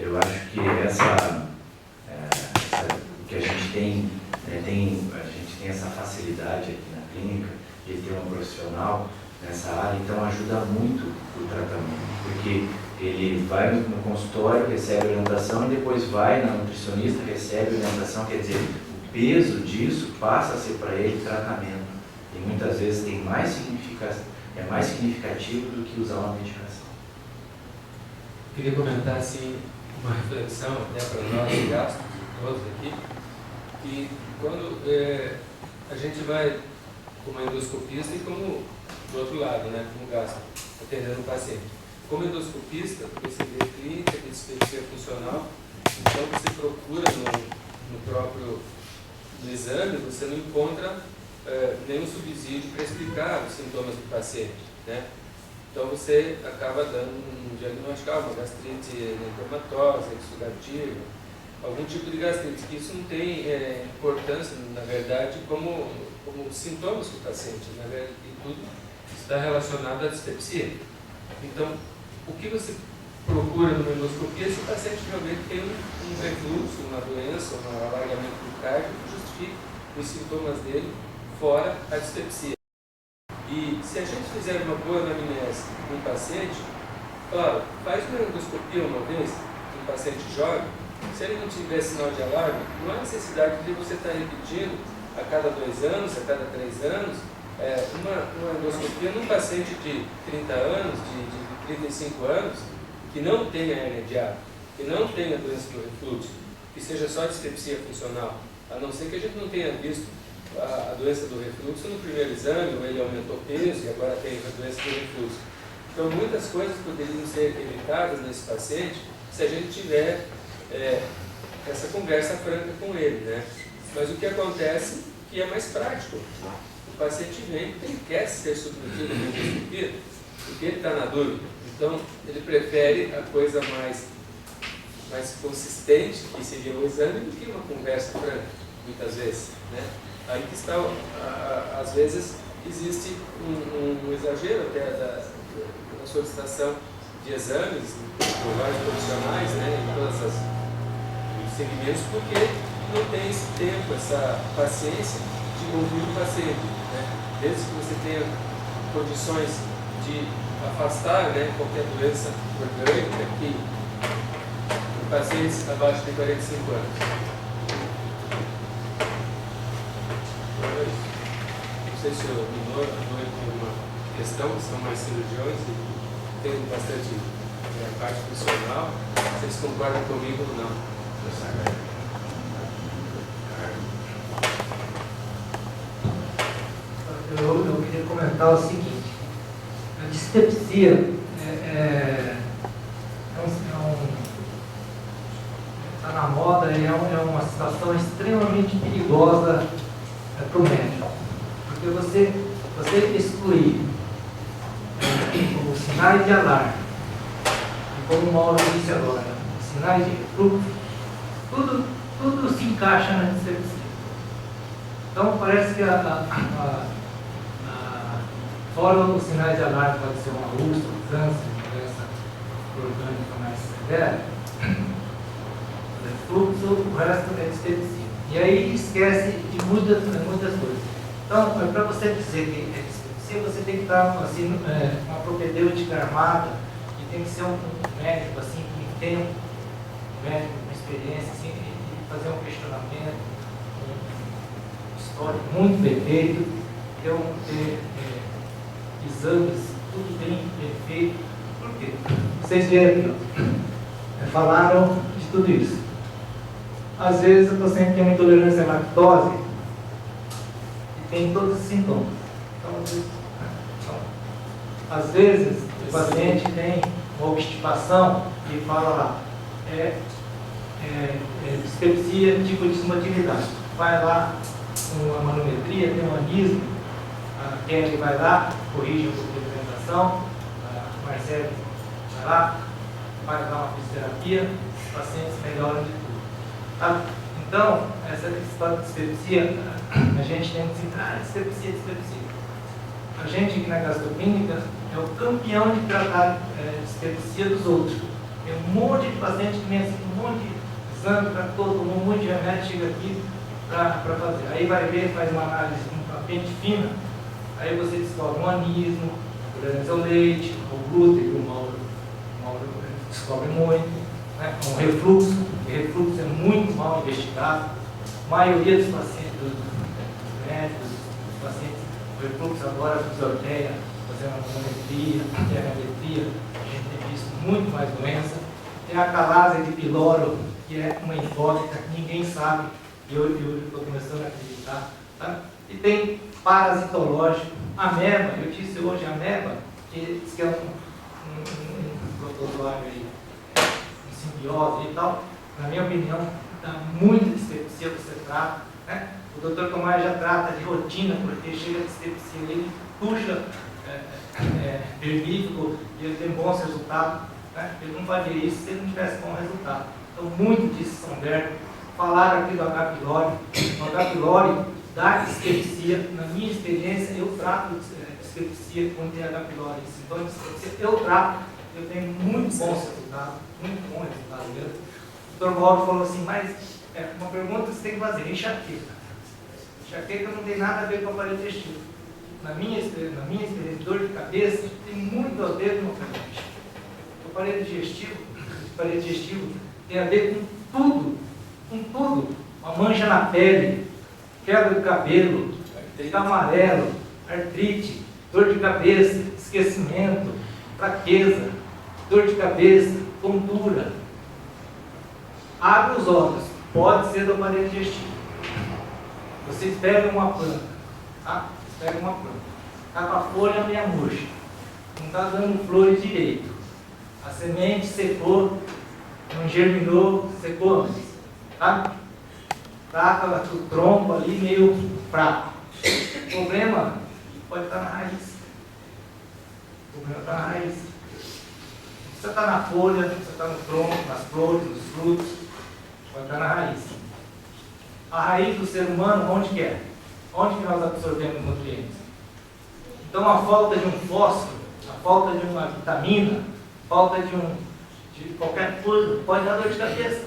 Eu acho que que a gente tem, a gente tem essa facilidade aqui na clínica de ter um profissional nessa área, então ajuda muito o tratamento, porque ele vai no consultório, recebe orientação e depois vai na nutricionista, recebe orientação, quer dizer, o peso disso passa a ser para ele tratamento e muitas vezes é mais significativo do que usar uma medicação. Queria comentar assim, uma reflexão até para nós gastros, todos aqui, que quando a gente vai como endoscopista e como do outro lado, como gastro, atendendo o paciente. Como endoscopista, você vê clínica de dispepsia funcional, então você procura no próprio exame, você não encontra nenhum subsídio para explicar os sintomas do paciente, Então você acaba dando um diagnóstico, uma gastrite linfomatosa, exudativa, algum tipo de gastrite, que isso não tem importância, na verdade, como sintomas do paciente, na verdade, e tudo está relacionado à dispepsia. Então, o que você procura numa endoscopia se o paciente realmente tem um refluxo, uma doença, um alargamento do cardio que justifique os sintomas dele fora a dispepsia. E se a gente fizer uma boa anamnese com um paciente, claro, faz uma endoscopia uma vez, um paciente jovem, se ele não tiver sinal de alarme, não há necessidade de você estar repetindo a cada 2 anos, a cada 3 anos, uma endoscopia num paciente de 30 anos, de 35 anos, que não tenha hernia de hiato, que não tenha doença do refluxo. que seja só dispepsia funcional, a não ser que a gente não tenha visto a doença do refluxo no primeiro exame, ou ele aumentou peso e agora tem a doença do refluxo. Então, muitas coisas poderiam ser evitadas nesse paciente se a gente tiver essa conversa franca com ele, né? Mas o que acontece que é mais prático. O paciente vem porque ele quer ser submetido a uma endoscopia, porque ele está na dúvida. Então, ele prefere a coisa mais consistente, que seria o exame, do que uma conversa franca, muitas vezes, né? Aí que está, às vezes, existe um exagero até da solicitação de exames por vários profissionais, né, em todos os segmentos, porque não tem esse tempo, essa paciência de ouvir o paciente, né? Desde que você tenha condições de afastar, né, qualquer doença orgânica que em pacientes abaixo de 45 anos. Não sei se eu estou com uma questão, que são mais cirurgiões e tem bastante parte funcional. Vocês concordam comigo ou não? Eu queria comentar o seguinte: a dispepsia está na moda e é uma situação extremamente perigosa para o médico, porque você excluir os sinais de alarme, e como o Mauro disse agora, os sinais de refluxo, tudo se encaixa na dispepsia. Então parece que fora os sinais de alarme, pode ser uma úlcera, um câncer, uma doença orgânica mais severa, refluxo, o resto é dispepsia. E aí esquece de muitas coisas. Então, para você dizer que é dispepsia, você tem que estar assim, uma propedêutica armada, e tem que ser um médico assim, que tenha um médico com experiência, assim, e fazer um questionamento, um histórico muito bem feito, ter exames, tudo bem feito. Por quê? Vocês viram aqui, ó, falaram de tudo isso. Às vezes o paciente tem uma intolerância à lactose e tem todos os sintomas. Então, às vezes o paciente tem uma obstipação e fala lá, dispepsia tipo de desmotilidade. Vai lá com a manometria, tem um anismo, a Kelly vai lá, corrige a suplementação, a Marcelo vai lá, faz lá uma fisioterapia, os pacientes melhoram de tudo. Tá? Então, essa história de dispepsia, a gente tem que dizer, dispepsia. A gente aqui na gastroclínica é o campeão de tratar dispepsia dos outros. Tem um monte de pacientes que vem assim, um monte de exame para todo mundo, um monte de remédio, chega aqui para fazer. Aí vai ver, faz uma análise com uma pente fina, aí você descobre um anismo, intolerância ao leite, o glúten, que o Mauro descobre muito. Um refluxo, o refluxo é muito mal investigado. A maioria dos pacientes, dos médicos, dos pacientes, o refluxo agora, a fisioterapia, fazendo a manometria, a termometria, a gente tem visto muito mais doença. Tem a calase de pyloro, que é uma incógnita, ninguém sabe, e eu estou começando a acreditar. Tá? E tem parasitológico, ameba, eu disse hoje ameba, que diz que é um protozoário aí, simbiose e tal. Na minha opinião, dá muita dispepsia você trata, né? O Dr. Tomás já trata de rotina, porque chega a dispepsia, ele puxa vermífugo e ele tem bons resultados, né? Ele não faria isso se ele não tivesse bom resultado. Então, muito disso São Berto. Falaram aqui do H. pylori. O H. pylori dá dispepsia. Na minha experiência, eu trato dispepsia quando tem H. pylori. Então, dispepsia eu trato. Eu tenho muito bons resultados, muito bom resultado mesmo. O Dr. Mauro falou assim, mas uma pergunta que você tem que fazer, enxaqueca. Enxaqueca não tem nada a ver com o aparelho digestivo. Na minha experiência, dor de cabeça tem muito a ver com o aparelho digestivo. O aparelho digestivo tem a ver com tudo. Uma mancha na pele, queda do cabelo, fica amarelo, artrite, dor de cabeça, esquecimento, fraqueza, dor de cabeça, tontura. Abre os olhos. pode ser do aparelho digestivo. Vocês pegam uma planta, tá? Vocês pegam uma planta, está com a folha meia murcha, não está dando flores direito, a semente secou, não germinou, secou antes, tá? Está com o tronco ali meio fraco. O problema pode estar na raiz. O problema está na raiz. Você está na folha, você está no tronco, nas flores, nos frutos, pode estar na raiz. A raiz do ser humano, onde que é? Onde que nós absorvemos nutrientes? Então, a falta de um fósforo, a falta de uma vitamina, a falta de qualquer coisa, pode dar dor de cabeça,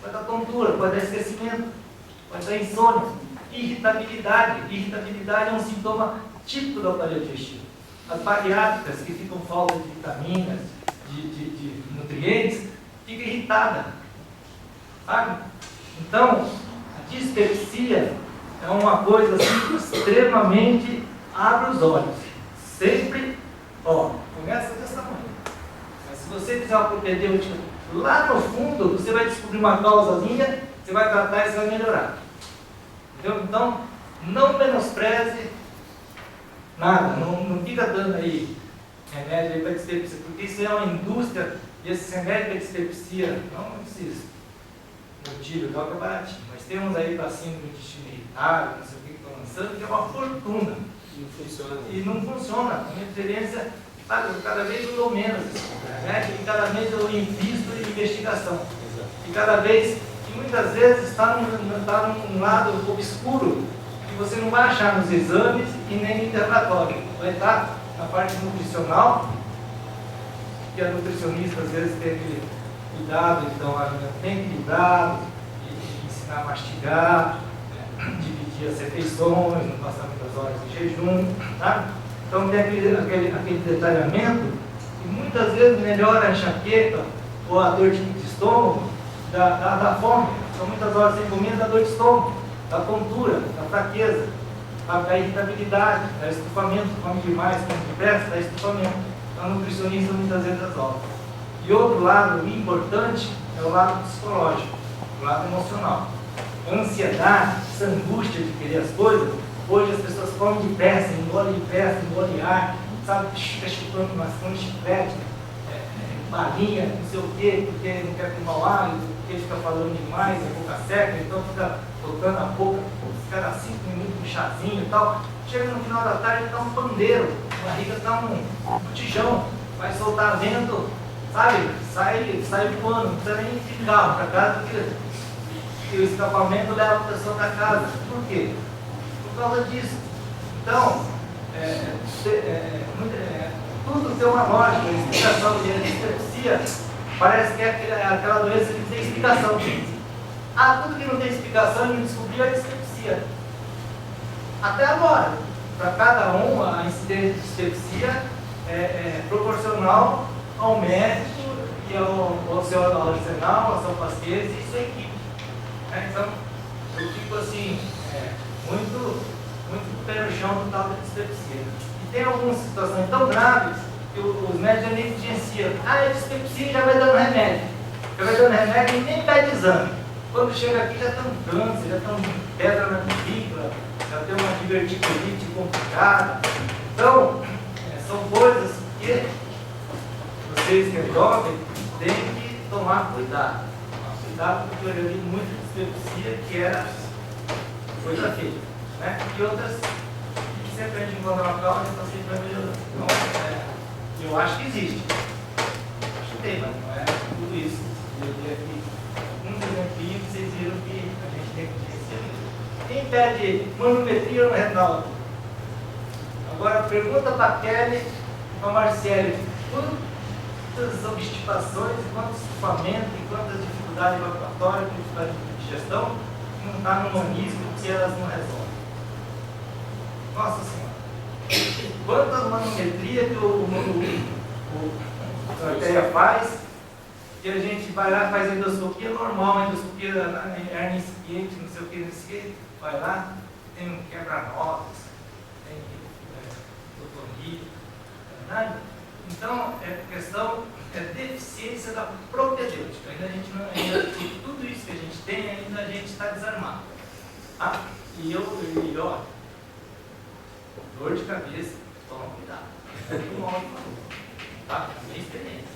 pode dar tontura, pode dar esquecimento, pode dar insônia, irritabilidade. Irritabilidade é um sintoma típico do aparelho digestivo. As bariátricas que ficam com falta de vitaminas, de nutrientes, ficam irritadas, sabe? Então, a dispepsia é uma coisa assim, extremamente abre os olhos. Sempre, começa desse tamanho. Mas se você fizer uma propedêutica lá no fundo, você vai descobrir uma causazinha, você vai tratar e você vai melhorar. Entendeu? Então, não menospreze nada, não fica dando aí remédio aí para dispepsia, porque isso é uma indústria e esse remédio para dispepsia não precisa. No tiro, que é baratinho, mas tem uns aí para cima do intestino irritável, não sei o que estão lançando, que é uma fortuna. Não funciona. E não funciona. A minha experiência, cada vez durou menos esse remédio, e cada vez eu invisto em investigação. E cada vez, e muitas vezes está num lado obscuro, que você não vai achar nos exames e nem no internatório. Vai estar na parte nutricional, que a nutricionista às vezes tem aquele cuidado, então, bem equilibrado, de ensinar a mastigar, dividir as refeições, não passar muitas horas em jejum, tá? Então tem aquele detalhamento que muitas vezes melhora a enxaqueca ou a dor de estômago da fome. Então muitas horas sem comida dá dor de estômago, da tontura, da fraqueza, da irritabilidade, da estufamento, come demais, come depressa, da estufamento. Então a nutricionista muitas vezes resolve. E outro lado importante é o lado psicológico, o lado emocional. A ansiedade, essa angústia de querer as coisas, hoje as pessoas comem depressa, engolem ar, sabe, fica chupando maçã, chiclete, balinha, não sei o quê, porque não quer tomar o hálito, porque fica falando demais, a boca seca, então fica tocando a boca, fica 5 minutos um chazinho e tal. Chega no final da tarde, está um pandeiro, a barriga está um botijão, vai soltar vento, sabe, sai voando, não precisa nem ir de carro para casa, porque o escapamento leva a pessoa para casa. Por quê? Por causa disso. Então, tudo tem uma lógica, a explicação de dispepsia parece que é aquela doença que tem explicação. Tudo que não tem explicação, ninguém descobriu, é dispepsia. Até agora, para cada um, a incidência de dispepsia é proporcional ao médico e ao seu arsenal, ao seu paciente e sua equipe. Então, eu fico assim, muito pé no chão do tal da dispepsia. E tem algumas situações tão graves que os médicos negligenciam. É dispepsia, já vai dando remédio. Já vai dando remédio e nem pede exame. Quando chega aqui já estão câncer, já estão pedra na vesícula, já tem uma diverticulite complicada. Então, são coisas que vocês que é jovem têm que tomar cuidado. Tomar cuidado, porque eu já vi muita dispepsia que era coisa feia. Né? E outras que sempre a gente encontra uma causa e está sempre melhorando. Então, eu acho que existe. Acho que tem, mas não é tudo isso. Eu vi aqui alguns exemplinhos que vocês viram que a gente tem que receber. Quem pede manometria no renal? Agora pergunta para a Kelly e para a Marciele. Quantas obstipações, quantos estufamentos, quantas dificuldades evacuatórias, dificuldade de digestão não está no humanismo que elas não resolvem. Nossa Senhora! Quantas manometrias que a artéria faz, que a gente vai lá e faz endoscopia normal, endoscopia hernia incipiente, não sei o que, vai lá, tem um quebra-nozes, tem otorrino, nada. Então, a questão é deficiência da propedêutica. Ainda a gente não, tudo isso que a gente Dor de cabeça, toma cuidado. É o que o Mauro falou. Tá? É a minha experiência.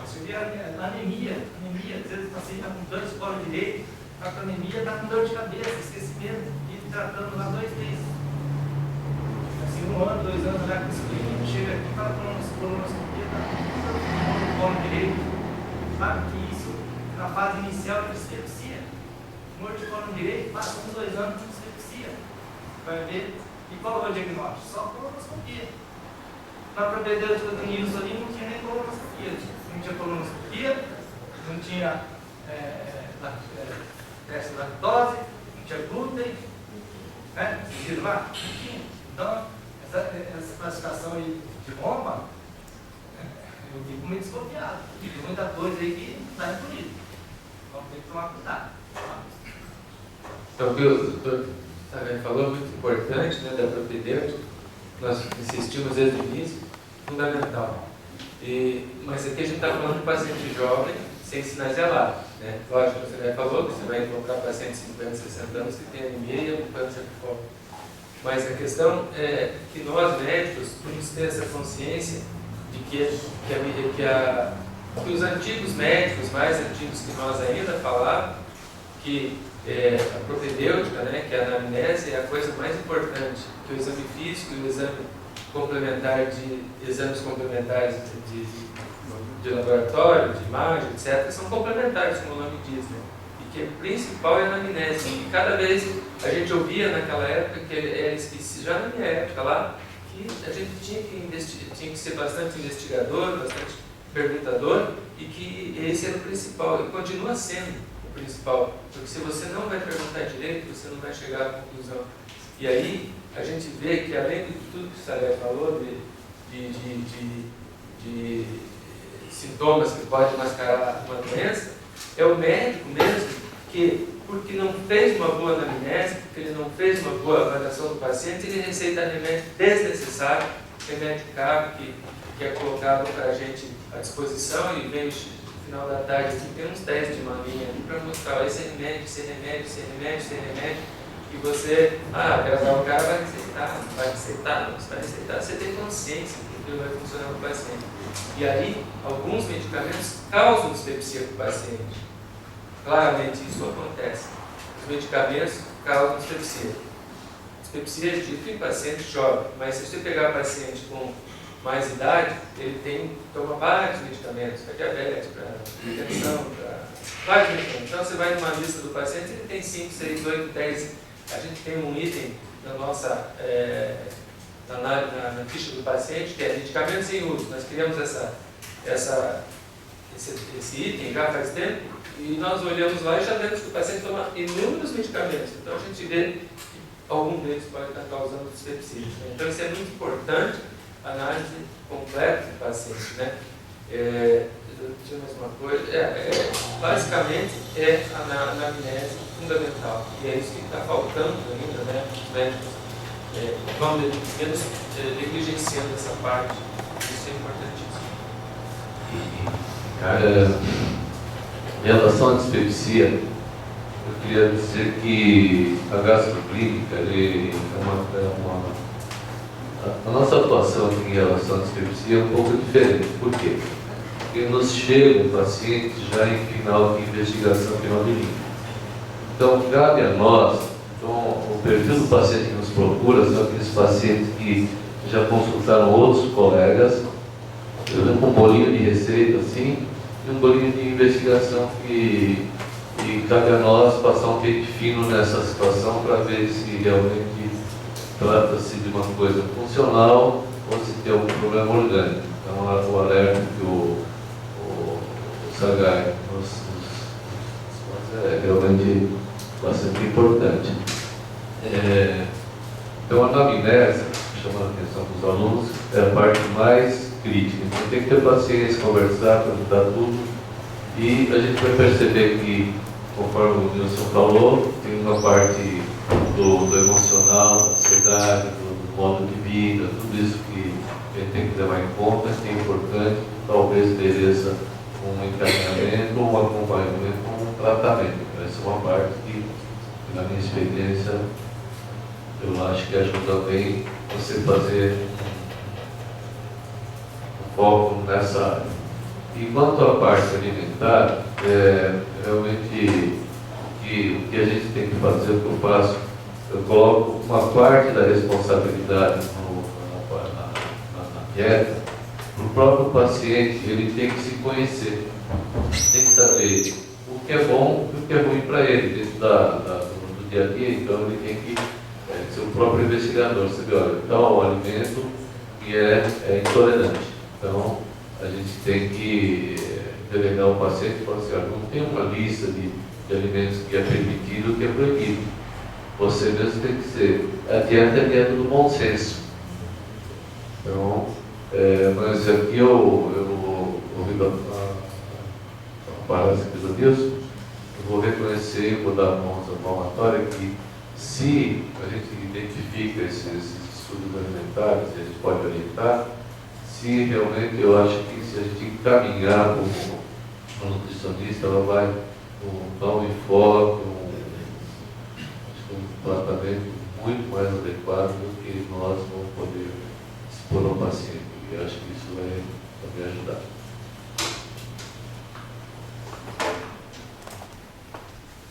Você vê a anemia, às vezes o paciente está com dor de escola direito, está com anemia, está com dor de cabeça, esquecimento, e tratando lá 2 meses. Assim, 1 ano, 2 anos, já com esse clínico, chega aqui e fala colonoscopia, está com escola direito. Sabe que isso, na fase inicial de dispepsia, tumor de colo direito, passa 1, 2 anos de dispepsia. Vai ver. E qual é o diagnóstico? Só colonoscopia. Na propriedade do Nilson ali não tinha nem colonoscopia. Não tinha colonoscopia, não tinha teste de lactose, não tinha glúten, né? Viram lá? Não tinha. Então, essa classificação aí de Roma, eu fico meio desconfiado. Tem muita coisa aí que não está incluída. Então tem que tomar cuidado. Então, o que o doutor falou, muito importante, né, da propedêutica, nós insistimos desde o início, fundamental. Mas aqui a gente está falando de paciente jovem, sem sinais de alarme. Né? Lógico, você falou que você vai encontrar pacientes de 50, 60 anos que têm anemia e um câncer de colo. Mas a questão é que nós médicos temos que ter essa consciência de que os antigos médicos, mais antigos que nós ainda falavam, que a propedêutica, né, que a anamnese é a coisa mais importante, que o exame físico e o exame complementar exames complementares de laboratório, de imagem, etc., são complementares, como o nome diz, né? E que o principal é a anamnese. E cada vez a gente ouvia naquela época, que era esquecido, já na minha época lá, que a gente tinha que ser bastante investigador, bastante perguntador, e que esse era o principal, e continua sendo o principal, porque se você não vai perguntar direito, você não vai chegar à conclusão. E aí a gente vê que, além de tudo que o Saré falou, de sintomas que podem mascarar uma doença, é o médico mesmo que, porque não fez uma boa anamnese, porque ele não fez uma boa avaliação do paciente, ele receita remédio desnecessário, remédio caro que é colocado para a gente à disposição, e vem no final da tarde aqui, tem uns 10 de maminha para mostrar esse remédio, esse remédio, esse remédio, esse remédio, e você, o cara vai receitar, não vai receitar, você tem consciência que aquilo vai funcionar para o paciente. E aí, alguns medicamentos causam dispepsia para o paciente. Claramente isso acontece. Os medicamentos causam dispepsia. Dispepsia é dito em paciente jovem, mas se você pegar paciente com mais idade, ele toma vários medicamentos, para diabetes, para hipertensão, para vários medicamentos. Então você vai numa lista do paciente, ele tem 5, 6, 8, 10. A gente tem um item na nossa na ficha do paciente, que é medicamentos em uso. Nós criamos esse item já faz tempo, e nós olhamos lá e já vemos que o paciente toma inúmeros medicamentos. Então a gente vê que algum deles pode estar causando dispepsia. Então isso é muito importante, a análise completa do paciente. Né? Tinha mais uma coisa. Basicamente é a anamnese fundamental. E é isso que está faltando ainda, né? Os médicos vão menos negligenciando essa parte. Isso é importantíssimo. Em relação à dispepsia, eu queria dizer que a gastroclínica a nossa atuação em relação à dispepsia é um pouco diferente. Por quê? Porque nos chega o paciente já em final de investigação, final de linha. Então, cabe a nós, o perfil do paciente que nos procura são aqueles pacientes que já consultaram outros colegas, eu lembro um bolinho de receita, assim, e um bolinho de investigação que cabe a nós passar um pente fino nessa situação para ver se realmente trata-se de uma coisa funcional ou se tem algum problema orgânico. Então, o alerta que o Sagai é realmente bastante importante. Então, a anamnese, chamando a atenção dos alunos, é a parte mais crítica. Então, tem que ter paciência, conversar, perguntar tudo, e a gente vai perceber que, conforme o Nilson falou, tem uma parte do emocional, da ansiedade, do modo de vida, tudo isso que a gente tem que levar em conta, que é importante, talvez mereça um encaminhamento, um acompanhamento, um tratamento. Essa é uma parte que, na minha experiência, Eu acho que ajuda bem você fazer um foco nessa área. E quanto à parte alimentar, realmente o que a gente tem que fazer, o que eu faço, eu coloco uma parte da responsabilidade na dieta para o próprio paciente. Ele tem que se conhecer, tem que saber o que é bom e o que é ruim para ele dentro do dia a dia. Então ele tem que ser o próprio investigador. Você vê, olha, então é um alimento que é intolerante. Então a gente tem que delegar o paciente e falar assim, olha, não tem uma lista de alimentos que é permitido e o que é proibido. Você mesmo tem que ser. A dieta é a dieta do bom senso. Então, mas aqui eu ouvindo a palestra aqui do Nilson, eu vou reconhecer, vou dar mãos à palmatória que se a gente identifica esses estudos alimentares, a gente pode orientar, se realmente eu acho que se a gente caminhar com um nutricionista, ela vai dar um enfoque, um tratamento muito mais adequado do que nós vamos poder expor ao paciente. E acho que isso vai também ajudar.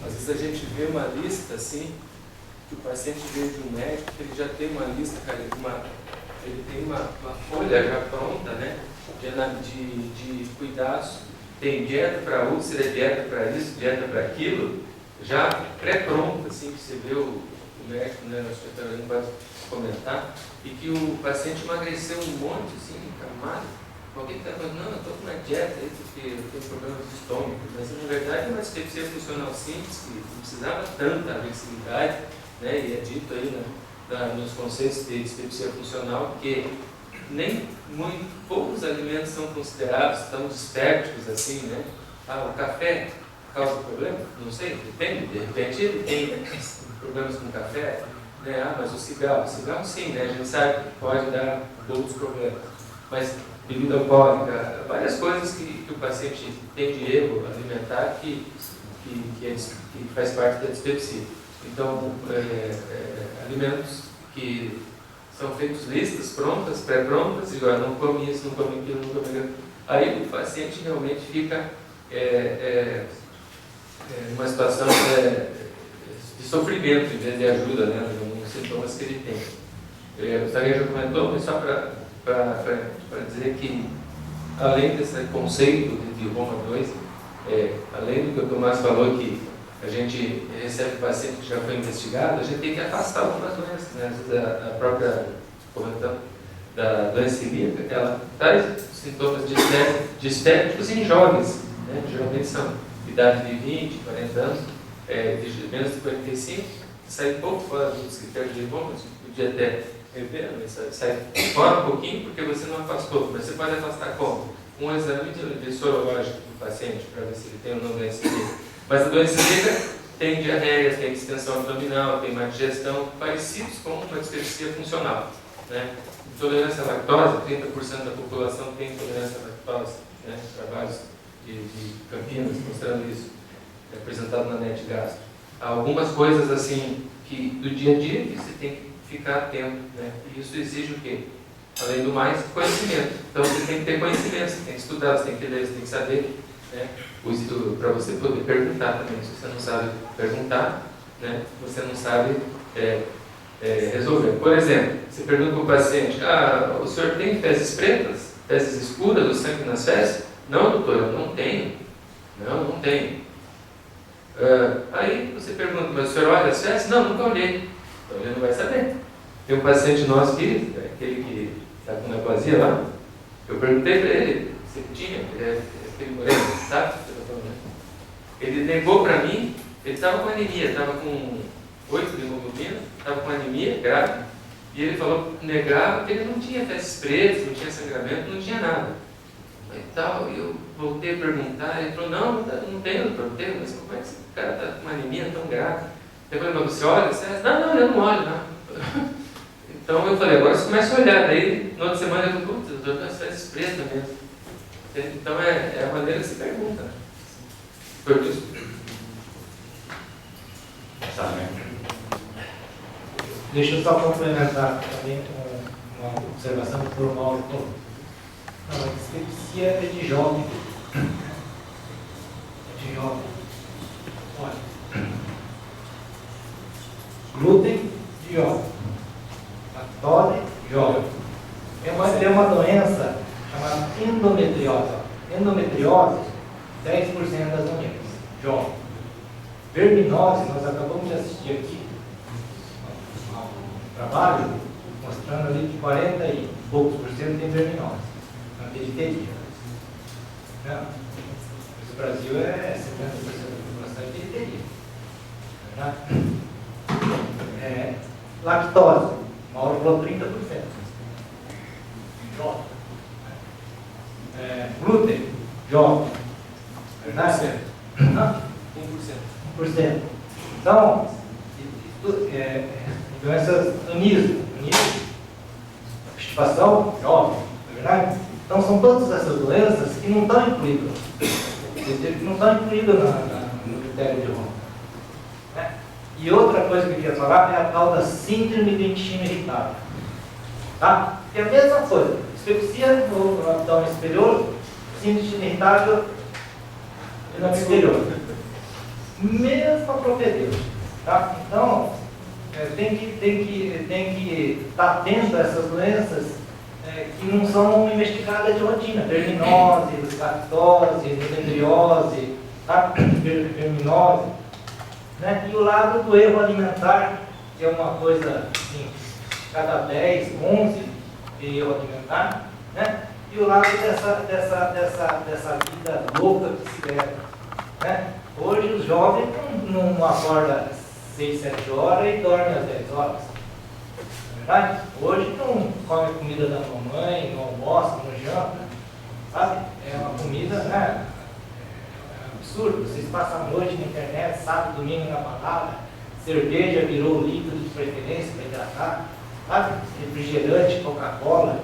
Às vezes a gente vê uma lista assim, que o paciente veio de um médico, que ele já tem uma lista, cara, ele tem uma folha já pronta, né, de cuidados. Tem dieta para úlcera, dieta para isso, dieta para aquilo, já pré-pronta, assim, que você vê o médico, né, acho que ele vai comentar, e que o paciente emagreceu um monte, assim, encamado. Alguém está falando, não, eu estou com uma dieta aí porque eu tenho problemas de estômago, mas na verdade é uma dispepsia funcional simples, que não precisava tanta agressividade, né, e é dito aí, né, nos conceitos de dispepsia funcional que nem poucos alimentos são considerados tão dispépticos assim, né? O café causa problema? Não sei, depende. De repente ele tem problemas com o café, né? Mas o cigarro sim, né? A gente sabe que pode dar outros problemas. Mas bebida alcoólica, várias coisas que o paciente tem de erro alimentar que faz parte da dispepsia. Então, alimentos que são feitas listas prontas, pré-prontas, e agora não come isso, não come aquilo, não come aquilo. Aí o paciente realmente fica numa situação de sofrimento, em vez de ajuda, né, nos sintomas que ele tem. O Sarinha já comentou, mas só para dizer que, além desse conceito de Roma 2, além do que o Tomás falou, que a gente recebe paciente que já foi investigado, a gente tem que afastar algumas doenças, né? A própria, comentando, da doença celíaca, ela traz sintomas dispépticos em jovens, né? Geralmente são de idade de 20, 40 anos, de menos de 45, sai pouco fora dos critérios de Roma, você podia até rever, mas sai fora um pouquinho porque você não afastou, mas você pode afastar como? Um exame de sorológico do paciente, para ver se ele tem ou não doença celíaca. Mas a doença celíaca tem diarreia, tem distensão abdominal, tem má digestão, parecidos com uma dispepsia funcional, né? Intolerância à lactose, 30% da população tem intolerância à lactose, né? Trabalhos de Campinas mostrando isso, apresentado na NET Gastro. Há algumas coisas assim que do dia a dia que você tem que ficar atento, né? E isso exige o quê? Além do mais, conhecimento. Então você tem que ter conhecimento, você tem que estudar, você tem que ler, você tem que saber, né? Para você poder perguntar também. Se você não sabe perguntar, né, você não sabe resolver. Por exemplo, você pergunta para o paciente: o senhor tem fezes pretas? Fezes escuras, o sangue nas fezes? Não, doutor, eu não tenho. Não tenho. Aí você pergunta: mas o senhor olha as fezes? Não, nunca olhei. Então ele não vai saber. Tem um paciente nosso aqui, aquele que está com neoplasia lá, eu perguntei para ele se ele tinha, aquele moreno, sabe? Ele negou para mim, ele estava com anemia, estava com 8 de hemoglobina, estava com anemia grave, e ele falou que negava que ele não tinha fezes pretas, não tinha sangramento, não tinha nada. E tal, eu voltei a perguntar, ele falou: não tenho, doutor, não tenho, mas como é que esse cara está com uma anemia tão grave? Eu falei: mas você olha? Não, eu não olho, não. Então eu falei: agora você começa a olhar. Daí, na outra semana, eu falei: putz, doutor, tem as fezes pretas mesmo. Então é a maneira que se pergunta. Por isso. Deixa eu só complementar também com uma observação que o Mauro falou. Não, a dispepsia é de jovem. É de jovem. Olha. Glúten, de jovem. Lactose, jovem. Tem uma doença chamada endometriose. Endometriose, 10% das mulheres, jovem. Verminose, nós acabamos de assistir aqui um trabalho mostrando ali que 40 e poucos por cento tem verminose, na periferia. Não. Mas o Brasil é 70% da população de periferia. Lactose, Mauro falou 30%. Jovem. Glúten, jovem. Verdade? 1%. Então, doenças anismo, constipação, jovem, não é verdade? Então, são todas essas doenças que não estão incluídas. Não estão incluídas no critério de Roma. Né? E outra coisa que eu queria falar é a tal da síndrome do intestino irritável. Tá? É a mesma coisa. Dispepsia no abdômen superior, síndrome do intestino irritável no abdômen superior. Mesma propedêutica. Tá? Então, tem que estar atento a essas doenças que não são investigadas de rotina. Verminose, lactose, endometriose, tá? Verminose. Né? E o lado do erro alimentar, que é uma coisa assim, cada 10, 11 de erro alimentar, né? E o lado dessa vida louca que se leva. Né? Hoje os jovens não acordam 6, 7 horas e dormem às 10 horas. Não é verdade? Hoje não come comida da mamãe, não almoça, não janta. Sabe? É uma comida, né? É absurdo. Vocês passam a noite na internet, sábado, domingo na balada, cerveja virou líquido de preferência para hidratar, sabe? Refrigerante, Coca-Cola,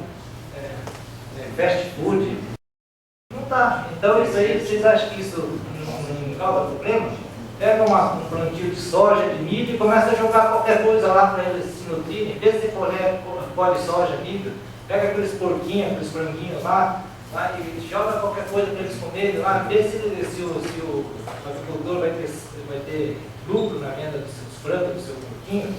fast food. Não tá. Então isso aí, vocês acham que isso não causa problema? Pega um plantio de soja, de milho e começa a jogar qualquer coisa lá para eles se nutrirem. Vê se colhe soja, milho, pega aqueles porquinhos, aqueles franguinhos lá e joga qualquer coisa para eles comerem lá, vê se o agricultor vai ter lucro na venda dos seus frangos, do seu porquinho.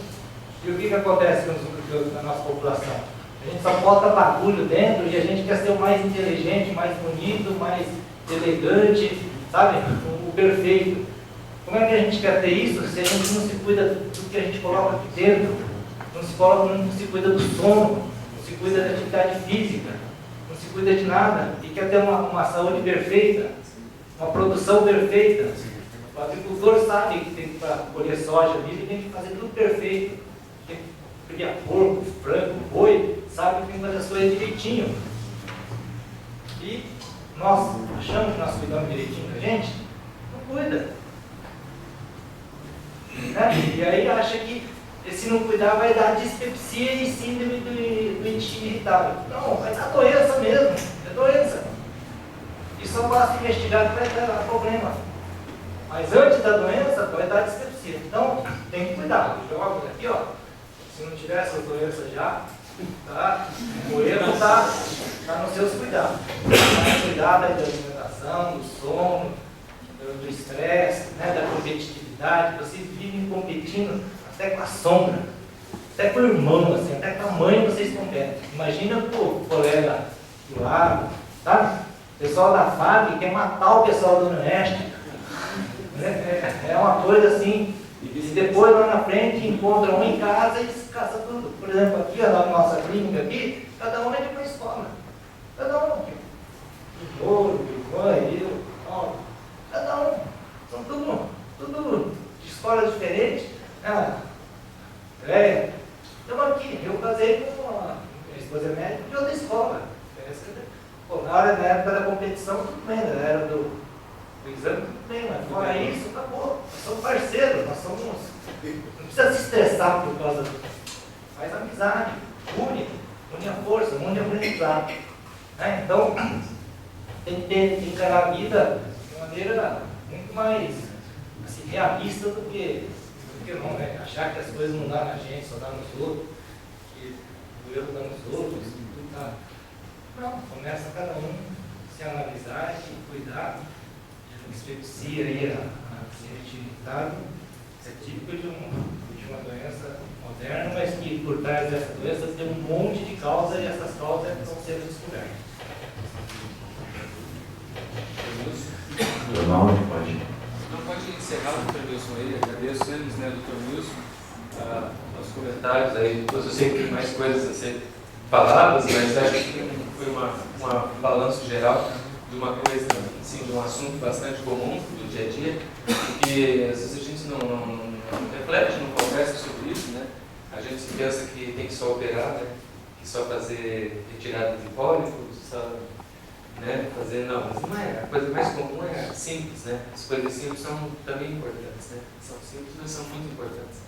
E o que acontece com a nossa população? A gente só bota bagulho dentro e a gente quer ser o mais inteligente, mais bonito, mais elegante, sabe? O perfeito. Como é que a gente quer ter isso se a gente não se cuida do que a gente coloca aqui dentro? Não se cuida do sono, não se cuida da atividade física, não se cuida de nada e quer ter uma saúde perfeita, uma produção perfeita. O agricultor sabe que tem que colher soja, milho, tem que fazer tudo perfeito. Tem que criar porco, frango, boi, sabe que tem que fazer as coisas direitinho. E nós achamos que nós cuidamos direitinho da gente? Não cuida. Né? E aí acha que se não cuidar vai dar dispepsia e síndrome do intestino irritável. Não, vai dar doença mesmo, é doença. E só basta investigar que vai dar problema. Mas antes da doença vai dar dispepsia. Então tem que cuidar. Joga aqui, ó. Se não tiver essas doenças já, tá? O erro está nos seus cuidados. Cuidar da alimentação, do sono, do estresse, né? Da competitividade. Vocês vivem competindo até com a sombra, até com o irmão, assim, até com a mãe vocês competem. Imagina com o colega do lado, sabe? O pessoal da FAB quer matar o pessoal do Oeste. É uma coisa assim. E depois lá na frente encontra um em casa e se caça tudo. Por exemplo, aqui na nossa clínica aqui, cada um é de uma escola. Cada um aqui. O Ouro, o Ivan, eu, Paulo. Cada um. São tudo de escolas diferentes. Estamos aqui. Eu casei com a minha esposa médica de outra escola. Pô, na época da competição, tudo bem, na era do exame, tudo bem, mas fora isso, acabou. Nós somos parceiros, nós somos. Não precisa se estressar por causa disso. Faz amizade, une a força, une a aprendizado. Então, tem que encarar a vida de maneira muito mais assim, realista do que que não, né? Achar que as coisas não dão na gente, só dá nos outros, que o erro dá nos outros, tudo tá. Não, começa cada um se analisar e cuidar. A dispepsia aí, a seletividade, isso é típico de uma doença moderna, mas que por trás dessa doença tem um monte de causas e essas causas estão sendo descobertas. Não pode encerrar, doutor Nilson, aí. Agradeço eles, né, doutor Nilson, os comentários aí. Depois eu sei que tem mais coisas a ser faladas, mas acho que foi um balanço geral de uma coisa, assim, de um assunto bastante comum do dia a dia, que às vezes a gente não reflete, não conversa sobre isso, né? A gente pensa que tem que só operar, né? Que só fazer retirada de pólipos, só, né? Fazer, não, mas não é. A coisa mais comum é simples, né? As coisas simples são também importantes, né? São simples, mas são muito importantes.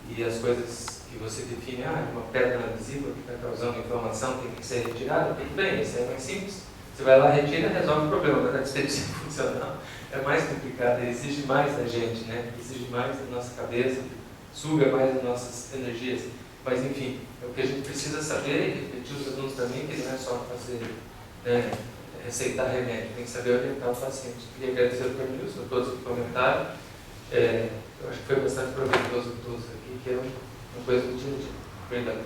E as coisas que você define, uma pedra adesiva que está causando inflamação tem que ser retirada, tudo bem, isso é mais simples. Você vai lá, retira e resolve o problema. Mas a dispepsia funcional é mais complicada, exige mais da gente, né? Exige mais da nossa cabeça, suga mais das nossas energias. Mas, enfim, é o que a gente precisa saber e repetir os alunos também, que não é só fazer, né, receitar remédio, tem que saber orientar o paciente. Queria agradecer ao Dr. Nilson, a todos que comentaram. Eu acho que foi bastante proveitoso todos aqui, que é uma coisa do dia a dia. Obrigado.